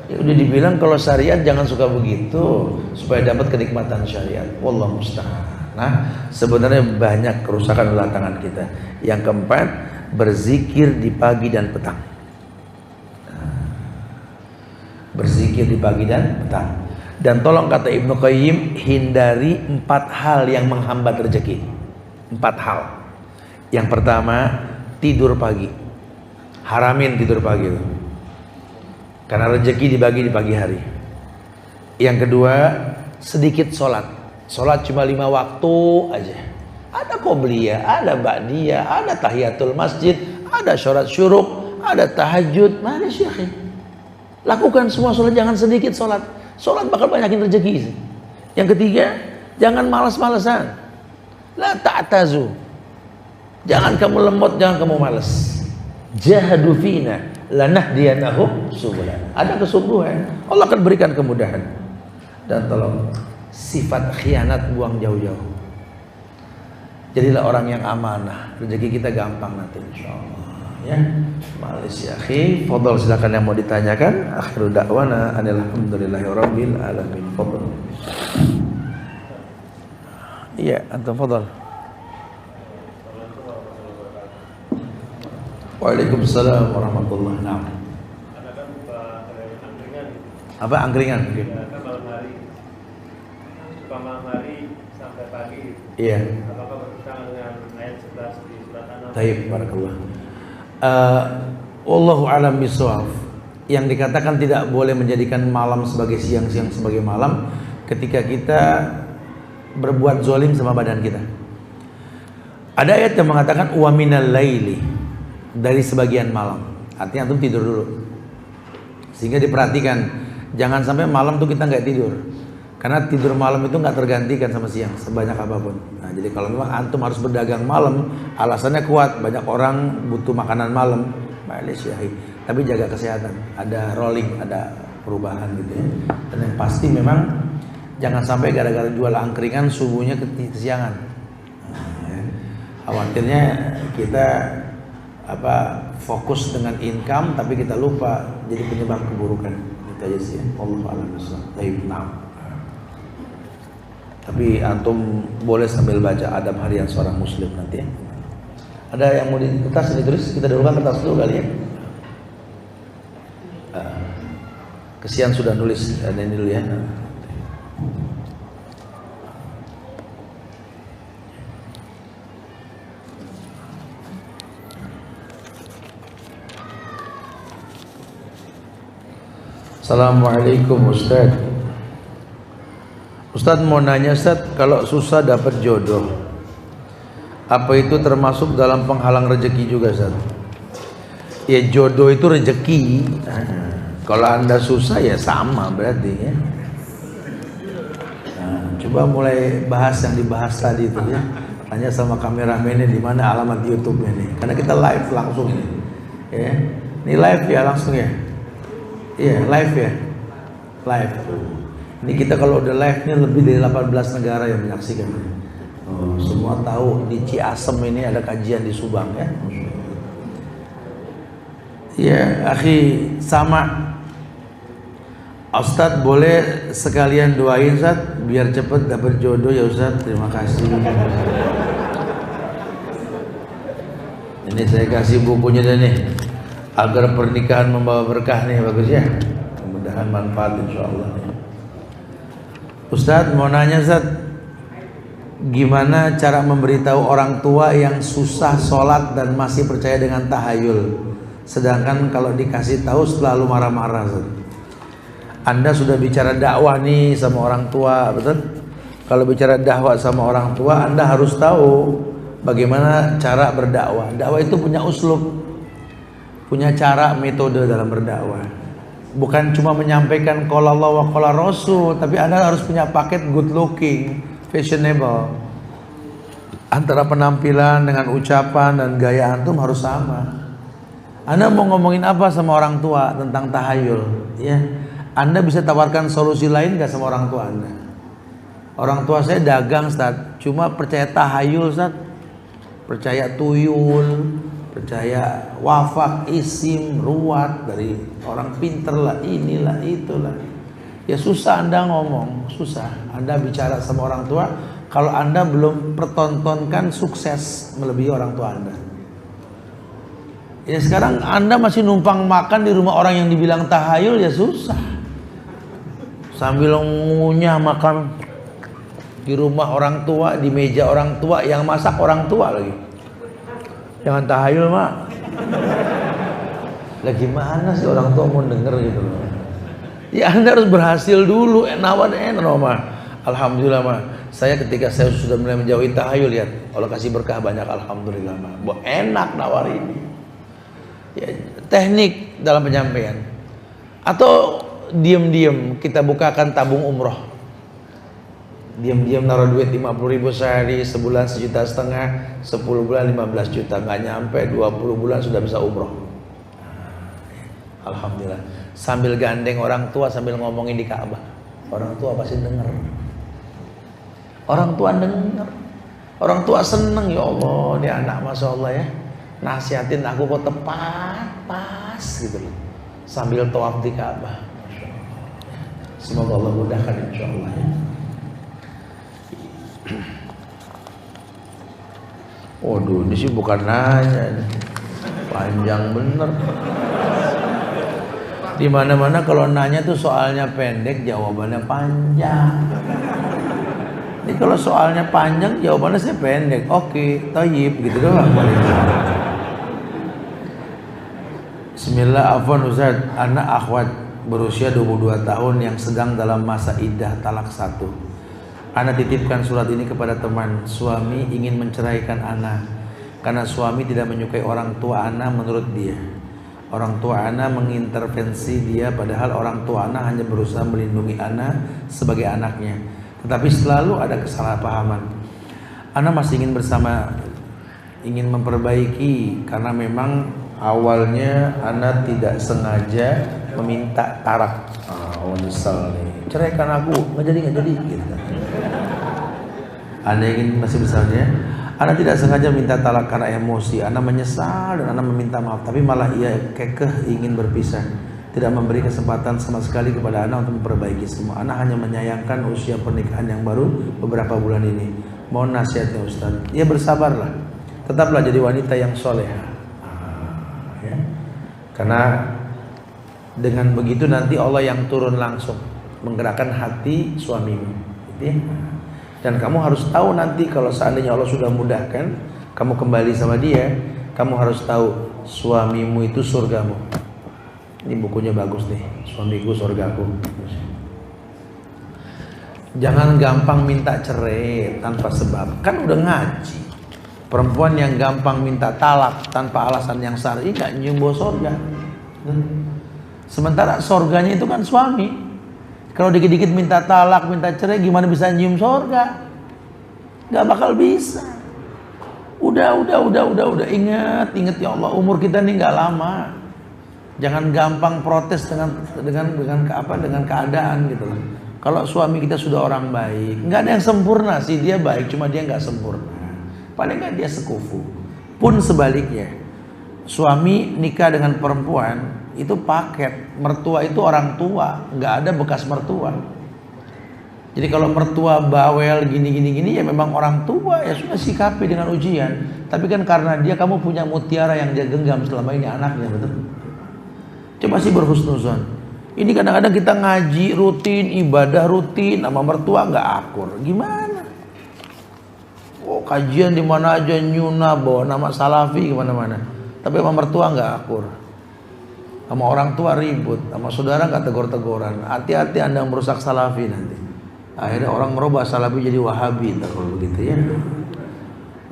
Ya udah dibilang kalau syariat jangan suka begitu supaya dapat kenikmatan syariat. Wallahu musta'an. Nah, sebenarnya banyak kerusakan belakangan kita. Yang keempat, berzikir di pagi dan petang. Berzikir di pagi dan petang. Dan tolong kata Ibnu Qayyim, hindari 4 hal yang menghambat rezeki. 4 hal. Yang pertama, tidur pagi. Haramin tidur pagi itu. Karena rezeki dibagi di pagi hari. Yang kedua, sedikit sholat. Sholat cuma 5 waktu aja. Ada qobliyah, ada ba'diyah, ada tahiyatul masjid, ada sholat syuruk, ada tahajud. Mana syekh? Lakukan semua sholat, jangan sedikit sholat. Sholat bakal banyakin rezeki. Yang ketiga, jangan malas-malesan. La ta'tazu. Jangan kamu lemot, jangan kamu malas. Jahadu fina lanahdiyanahum subulana. Ada kesungguhan, Allah akan berikan kemudahan. Dan tolong, sifat khianat buang jauh-jauh. Jadilah orang yang amanah. Rezeki kita gampang nanti insyaallah. Ya, Malaysia akhi, fadhal silakan yang mau ditanyakan. Akhiru da'wana alhamdulillahirabbil alamin. Fadhal. Iya, antum fadhal. Waalaikumsalam warahmatullahi wabarakatuh. Apa angkringan? Kan malam hari sampai pagi. Iya. Apakah bertentangan dengan ayat 11 di surat An-Naml? Baik, barakallah. Wallahu a'lam bishawab. Yang dikatakan tidak boleh menjadikan malam sebagai siang, siang sebagai malam ketika kita berbuat zolim sama badan kita. Ada ayat yang mengatakan wa minal laili, dari sebagian malam. Artinya antum tidur dulu. Sehingga diperhatikan, jangan sampai malam tuh kita nggak tidur. Karena tidur malam itu nggak tergantikan sama siang sebanyak apapun. Nah, jadi kalau memang antum harus berdagang malam, alasannya kuat, banyak orang butuh makanan malam, Malaysia. Tapi jaga kesehatan, ada rolling, ada perubahan gitu ya. Dan yang pasti memang jangan sampai gara-gara jual angkringan subuhnya kesiangan. Nah, ya. Khawatirnya kita fokus dengan income tapi kita lupa jadi penyebab keburukan. Itu aja sih. Allahu a'lam. Tapi antum boleh sambil baca adab harian seorang muslim nanti ya. Ada yang mau di kertas ditulis? Kita dahulukan kertas dulu kali ya. Kesian sudah nulis, ada ini dulu ya. Assalamualaikum Ustaz. Ustaz mau nanya Ustaz, kalau susah dapat jodoh, apa itu termasuk dalam penghalang rezeki juga Ustaz? Ya jodoh itu rezeki. Kalau anda susah ya sama berarti ya. Nah, coba mulai bahas yang dibahas tadi itu ya. Tanya sama kameramennya di mana alamat YouTube-nya nih. Karena kita live langsung nih. Ya. Ini live ya langsung ya. Iya live ya. Live. Ini kita kalau udah live nya lebih dari 18 negara yang menyaksikan. Semua tahu di Ciasem ini ada kajian di Subang ya. Ya, akhi sama. Ustaz boleh sekalian doain Ustaz biar cepet dapat jodoh ya Ustaz. Terima kasih. Ini saya kasih bukunya deh nih. Agar pernikahan membawa berkah nih, bagus ya. Mudah-mudahan manfaat insyaallah. Ustaz mau nanya Ustaz, gimana cara memberitahu orang tua yang susah sholat dan masih percaya dengan tahayul, sedangkan kalau dikasih tahu selalu marah-marah Ustaz? Anda sudah bicara dakwah nih sama orang tua, betul? Kalau bicara dakwah sama orang tua, Anda harus tahu bagaimana cara berdakwah. Dakwah itu punya uslub, punya cara, metode dalam berdakwah. Bukan cuma menyampaikan qala Allah wa qala Rasul, tapi Anda harus punya paket good looking, fashionable. Antara penampilan dengan ucapan dan gaya antum harus sama. Anda mau ngomongin apa sama orang tua tentang tahayul, ya? Anda bisa tawarkan solusi lain gak sama orang tua Anda? Orang tua saya dagang, Ustaz, cuma percaya tahayul, Ustaz. Percaya tuyul, percaya wafak, isim, ruwat dari orang pinter lah, inilah, itulah. Ya susah Anda ngomong, susah Anda bicara sama orang tua kalau Anda belum pertontonkan sukses melebihi orang tua Anda. Ya sekarang Anda masih numpang makan di rumah orang yang dibilang tahayul, ya susah. Sambil ngunyah makan di rumah orang tua, di meja orang tua, yang masak orang tua lagi. Jangan tahayul, Mak. Lah gimana sih orang tua mau denger gitu loh. Ya Anda harus berhasil dulu. Nawan Mah. Alhamdulillah, Mah. Saya ketika saya sudah mulai menjauhi tahayul, lihat Allah kasih berkah banyak, alhamdulillah, Mah. Enak nawar ini. Ya, teknik dalam penyampaian. Atau diam-diam kita bukakan tabung umroh. Diam-diam naruh duit 50.000 sehari, sebulan 1,5 juta, 10 bulan 15 juta, nggak nyampe 20 bulan sudah bisa umroh. Alhamdulillah. Sambil gandeng orang tua, sambil ngomongin di Ka'bah. Orang tua pasti denger. Orang tua denger. Orang tua seneng, ya Allah, dia anak Masya Allah ya. Nasihatin aku kok tepat, pas gitu loh. Sambil tawaf di Ka'bah. Semoga Allah mudahkan insya Allah ya. Waduh, ini sih bukan nanya, panjang bener. Di mana-mana kalau nanya tuh soalnya pendek, jawabannya panjang. Ini kalau soalnya panjang, jawabannya saya pendek. Oke, thayyib gitu doang. Bismillah, afwan Ustaz, anak akhwat berusia 22 tahun yang sedang dalam masa iddah talak 1. Ana titipkan surat ini kepada teman. Suami ingin menceraikan Ana karena suami tidak menyukai orang tua Ana menurut dia. Orang tua Ana mengintervensi dia, padahal orang tua Ana hanya berusaha melindungi Ana sebagai anaknya. Tetapi selalu ada kesalahpahaman. Ana masih ingin ingin memperbaiki karena memang awalnya Ana tidak sengaja meminta tarak. Nyesel nih, ceraikan aku, nggak jadi gitu. Anda ingin masih besarnya, Anda tidak sengaja minta talak karena emosi, Anda menyesal dan Anda meminta maaf, tapi malah ia kekeh ingin berpisah, tidak memberi kesempatan sama sekali kepada Anda untuk memperbaiki semua. Anda hanya menyayangkan usia pernikahan yang baru beberapa bulan ini. Mohon nasihatnya Ustaz. Ya bersabarlah, tetaplah jadi wanita yang soleha. Ya. Karena dengan begitu nanti Allah yang turun langsung menggerakkan hati suamimu, gitu ya. Dan kamu harus tahu nanti kalau seandainya Allah sudah mudahkan kamu kembali sama dia, kamu harus tahu suamimu itu surgamu. Ini bukunya bagus nih, Suamiku Surgaku. Jangan gampang minta cerai tanpa sebab. Kan udah ngaji. Perempuan yang gampang minta talak tanpa alasan yang syar'i gak nyumbo surga. Sementara surganya itu kan suami. Kalau dikit-dikit minta talak, minta cerai, gimana bisa nyium surga? Gak bakal bisa. Udah. Ingat ya Allah, umur kita ini gak lama. Jangan gampang protes dengan keadaan gitu loh. Kalau suami kita sudah orang baik, nggak ada yang sempurna sih, dia baik, cuma dia nggak sempurna. Paling nggak dia sekufu. Pun sebaliknya, suami nikah dengan perempuan itu paket. Mertua itu orang tua, nggak ada bekas mertua. Jadi kalau mertua bawel gini ya memang orang tua, ya sudah sikapi dengan ujian. Tapi kan karena dia, kamu punya mutiara yang dia genggam selama ini, anaknya, betul? Coba sih berhusnuzon. Ini kadang-kadang kita ngaji rutin, ibadah rutin, sama mertua nggak akur. Gimana? Oh, kajian di mana aja nyuna, bawa nama salafi kemana-mana. Tapi sama mertua nggak akur. Sama orang tua ribut, sama saudara nggak tegur-teguran. Hati-hati Anda merusak salafi nanti. Akhirnya orang merubah salafi jadi wahabi, kalau begitu ya.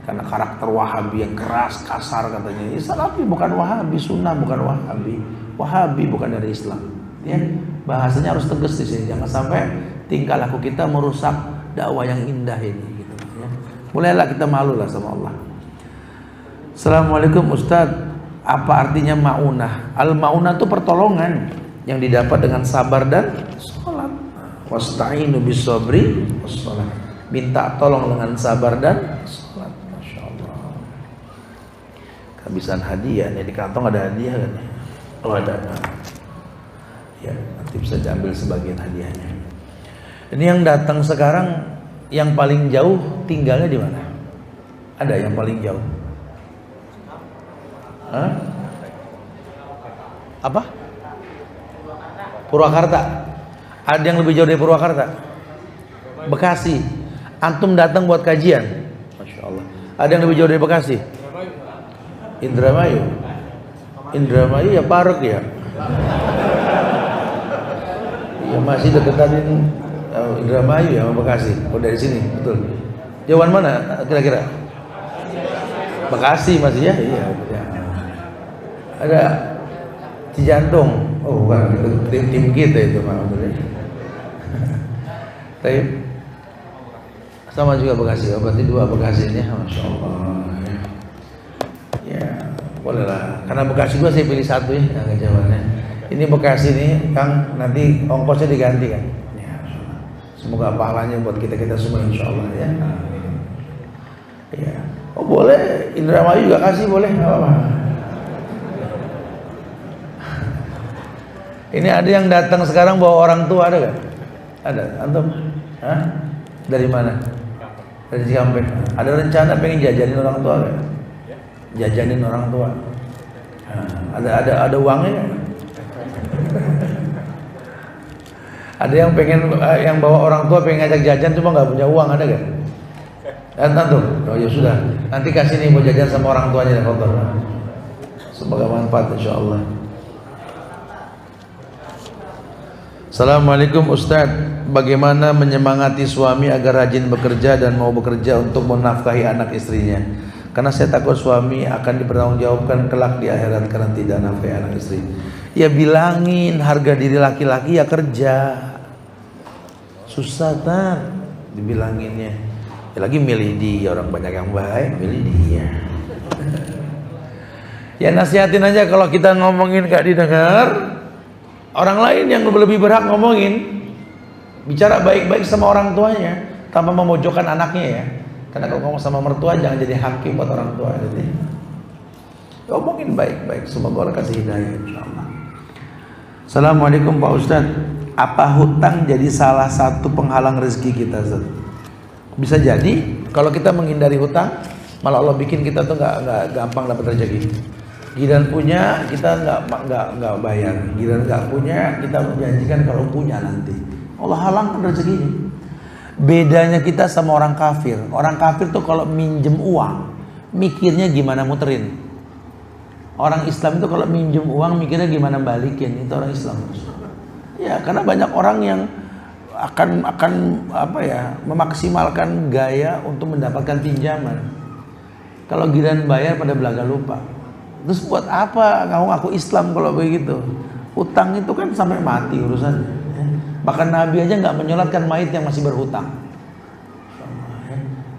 Karena karakter wahabi yang keras, kasar katanya. Ya, salafi bukan wahabi, sunnah bukan wahabi. Wahabi bukan dari Islam. Ya, bahasanya harus tegas di sini. Jangan sampai tingkah laku kita merusak dakwah yang indah ini. Gitu, ya. Mulailah kita malu lah sama Allah. Assalamualaikum Ustadz. Apa artinya ma'unah? Al-ma'unah itu pertolongan yang didapat dengan sabar dan sholat. Wasta'inu bis-sabri was-shalah. Minta tolong dengan sabar dan salat. Masya Allah. Kehabisan hadiah nih, di kantong ada hadiah kan? Oh ada. Ya, nanti bisa diambil sebagian hadiahnya. Ini yang datang sekarang yang paling jauh tinggalnya di mana? Ada yang paling jauh? Hah? Apa? Purwakarta. Ada yang lebih jauh dari Purwakarta? Bekasi. Antum datang buat kajian? Masya Allah. Ada yang lebih jauh dari Bekasi? Indramayu. Indramayu ya Parek ya. Ya masih deketin Indramayu ya sama Bekasi. Oh dari sini, betul. Jauhan mana kira-kira? Bekasi masih ya? Iya. Ada Cijantung. Oh bukan, tim kita itu maksudnya. Tapi sama juga Bekasi. Berarti dua Bekasi ini, Masya Allah. Ya boleh lah. Karena Bekasi gua saya pilih satu ya yang jawabannya. Ini Bekasi nih Kang, nanti ongkosnya diganti kan. Ya, semoga pahalanya buat kita semua insya Allah ya. Ya. Oh boleh, Indramayu juga kasih boleh, nggak apa-apa. Ini ada yang datang sekarang bawa orang tua, ada gak? Ada, antum? Hah? Dari mana? Dari Cikampek. Ada rencana pengen jajanin orang tua gak? Jajanin orang tua. Nah, ada uangnya gak? Ada yang pengen, yang bawa orang tua pengen ngajak jajan cuma nggak punya uang, ada gak? Antum? Oh ya sudah, nanti kasih nih mau jajan sama orang tuanya dan kotor. Semoga manfaat insya Allah. Assalamualaikum Ustaz, bagaimana menyemangati suami agar rajin bekerja dan mau bekerja untuk menafkahi anak istrinya? Karena saya takut suami akan dipertanggungjawabkan kelak di akhirat karena tidak nafkahi anak istri. Ya bilangin harga diri laki-laki ya kerja. Susah kan dibilanginnya. Ya lagi milih dia, orang banyak yang baik, milih dia. Ya nasihatin aja, kalau kita ngomongin gak didengar, orang lain yang lebih berhak ngomongin, bicara baik-baik sama orang tuanya tanpa memojokkan anaknya ya. Karena kalau ngomong sama mertua jangan jadi hakim buat orang tua gitu. Ngomongin baik-baik, semoga Allah kasih hidayah insyaallah. Assalamualaikum Pak Ustaz, apa hutang jadi salah satu penghalang rezeki kita Ustaz? Bisa jadi kalau kita menghindari hutang, malah Allah bikin kita tuh nggak gampang dapat rezeki. Giliran punya kita nggak bayar, giliran nggak punya kita menjanjikan kalau punya nanti. Allah halangkan rezekinya. Bedanya kita sama orang kafir. Orang kafir tuh kalau minjem uang mikirnya gimana muterin. Orang Islam itu kalau minjem uang mikirnya gimana balikin. Itu orang Islam. Ya karena banyak orang yang akan apa ya, memaksimalkan gaya untuk mendapatkan pinjaman. Kalau giliran bayar pada belaga lupa. Terus buat apa kamu ngaku Islam kalau begitu? Utang itu kan sampai mati urusannya. Bahkan Nabi aja nggak menyolatkan mayit yang masih berhutang.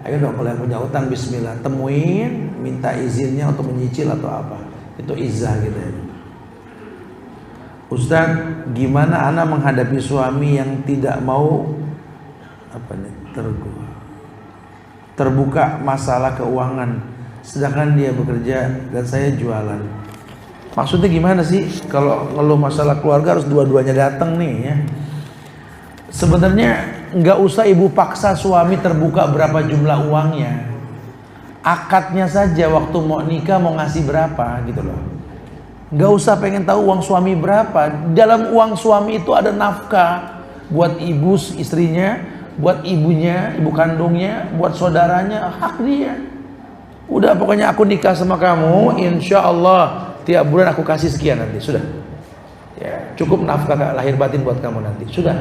Ayo dong kalau yang punya hutang, bismillah, temuin, minta izinnya untuk menyicil atau apa. Itu izah gitu ya. Ustaz, gimana ana menghadapi suami yang tidak mau terbuka masalah keuangan, sedangkan dia bekerja dan saya jualan? Maksudnya gimana sih? Kalau ngeluh masalah keluarga harus dua-duanya datang nih ya. Sebenarnya nggak usah ibu paksa suami terbuka berapa jumlah uangnya. Akadnya saja waktu mau nikah mau ngasih berapa gitu loh. Nggak usah pengen tahu uang suami berapa. Dalam uang suami itu ada nafkah buat ibu istrinya, buat ibunya, ibu kandungnya, buat saudaranya, hak dia. Udah pokoknya aku nikah sama kamu, insya Allah tiap bulan aku kasih sekian nanti, sudah. Ya, cukup nafkah lahir batin buat kamu nanti, sudah.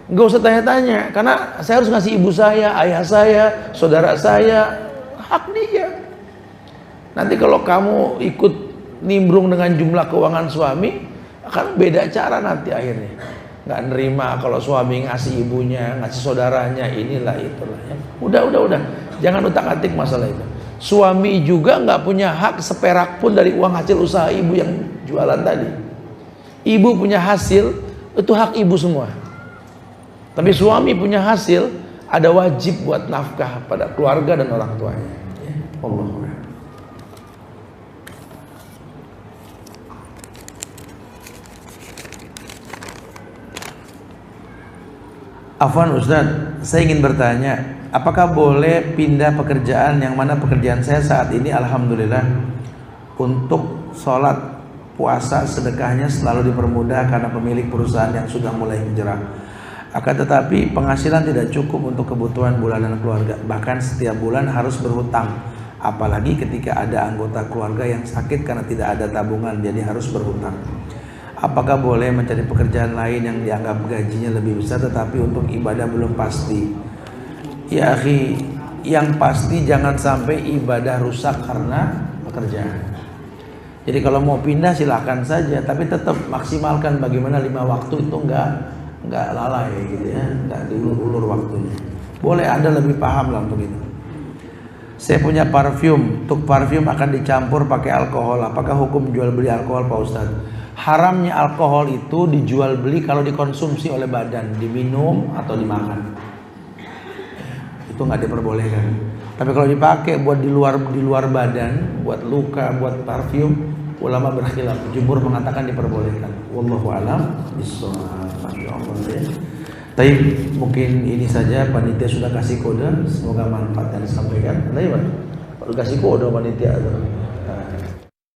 Nggak usah tanya-tanya, karena saya harus ngasih ibu saya, ayah saya, saudara saya, hak dia. Nanti kalau kamu ikut nimbrung dengan jumlah keuangan suami, akan beda cara nanti akhirnya. Nggak nerima kalau suami ngasih ibunya, ngasih saudaranya, inilah itulah ya. Udah, jangan utak-atik masalah itu. Suami juga nggak punya hak seperak pun dari uang hasil usaha ibu yang jualan tadi. Ibu punya hasil, itu hak ibu semua. Tapi suami punya hasil, ada wajib buat nafkah pada keluarga dan orang tuanya. Ya, Allah. Afwan Ustaz, saya ingin bertanya, apakah boleh pindah pekerjaan yang mana pekerjaan saya saat ini alhamdulillah untuk sholat, puasa, sedekahnya selalu dipermudah karena pemilik perusahaan yang sudah mulai hijrah. Akan tetapi penghasilan tidak cukup untuk kebutuhan bulanan keluarga, bahkan setiap bulan harus berhutang. Apalagi ketika ada anggota keluarga yang sakit karena tidak ada tabungan, jadi harus berhutang. Apakah boleh mencari pekerjaan lain yang dianggap gajinya lebih besar tetapi untuk ibadah belum pasti? Ya akhi, yang pasti jangan sampai ibadah rusak karena pekerjaan. Jadi kalau mau pindah silahkan saja, tapi tetap maksimalkan bagaimana 5 waktu itu enggak lalai gitu ya, enggak diulur-ulur waktunya. Boleh Anda lebih paham lah untuk itu. Saya punya parfum, untuk parfum akan dicampur pakai alkohol. Apakah hukum jual beli alkohol Pak Ustadz? Haramnya alkohol itu dijual beli kalau dikonsumsi oleh badan, diminum atau dimakan. Itu nggak diperbolehkan. Tapi kalau dipakai buat di luar badan, buat luka, buat parfum, ulama berkhilaf. Jumhur mengatakan diperbolehkan. Wallahu a'lam bishawab. Tapi mungkin ini saja, panitia sudah kasih kode, semoga manfaat yang disampaikan. Baru kasih kode panitia.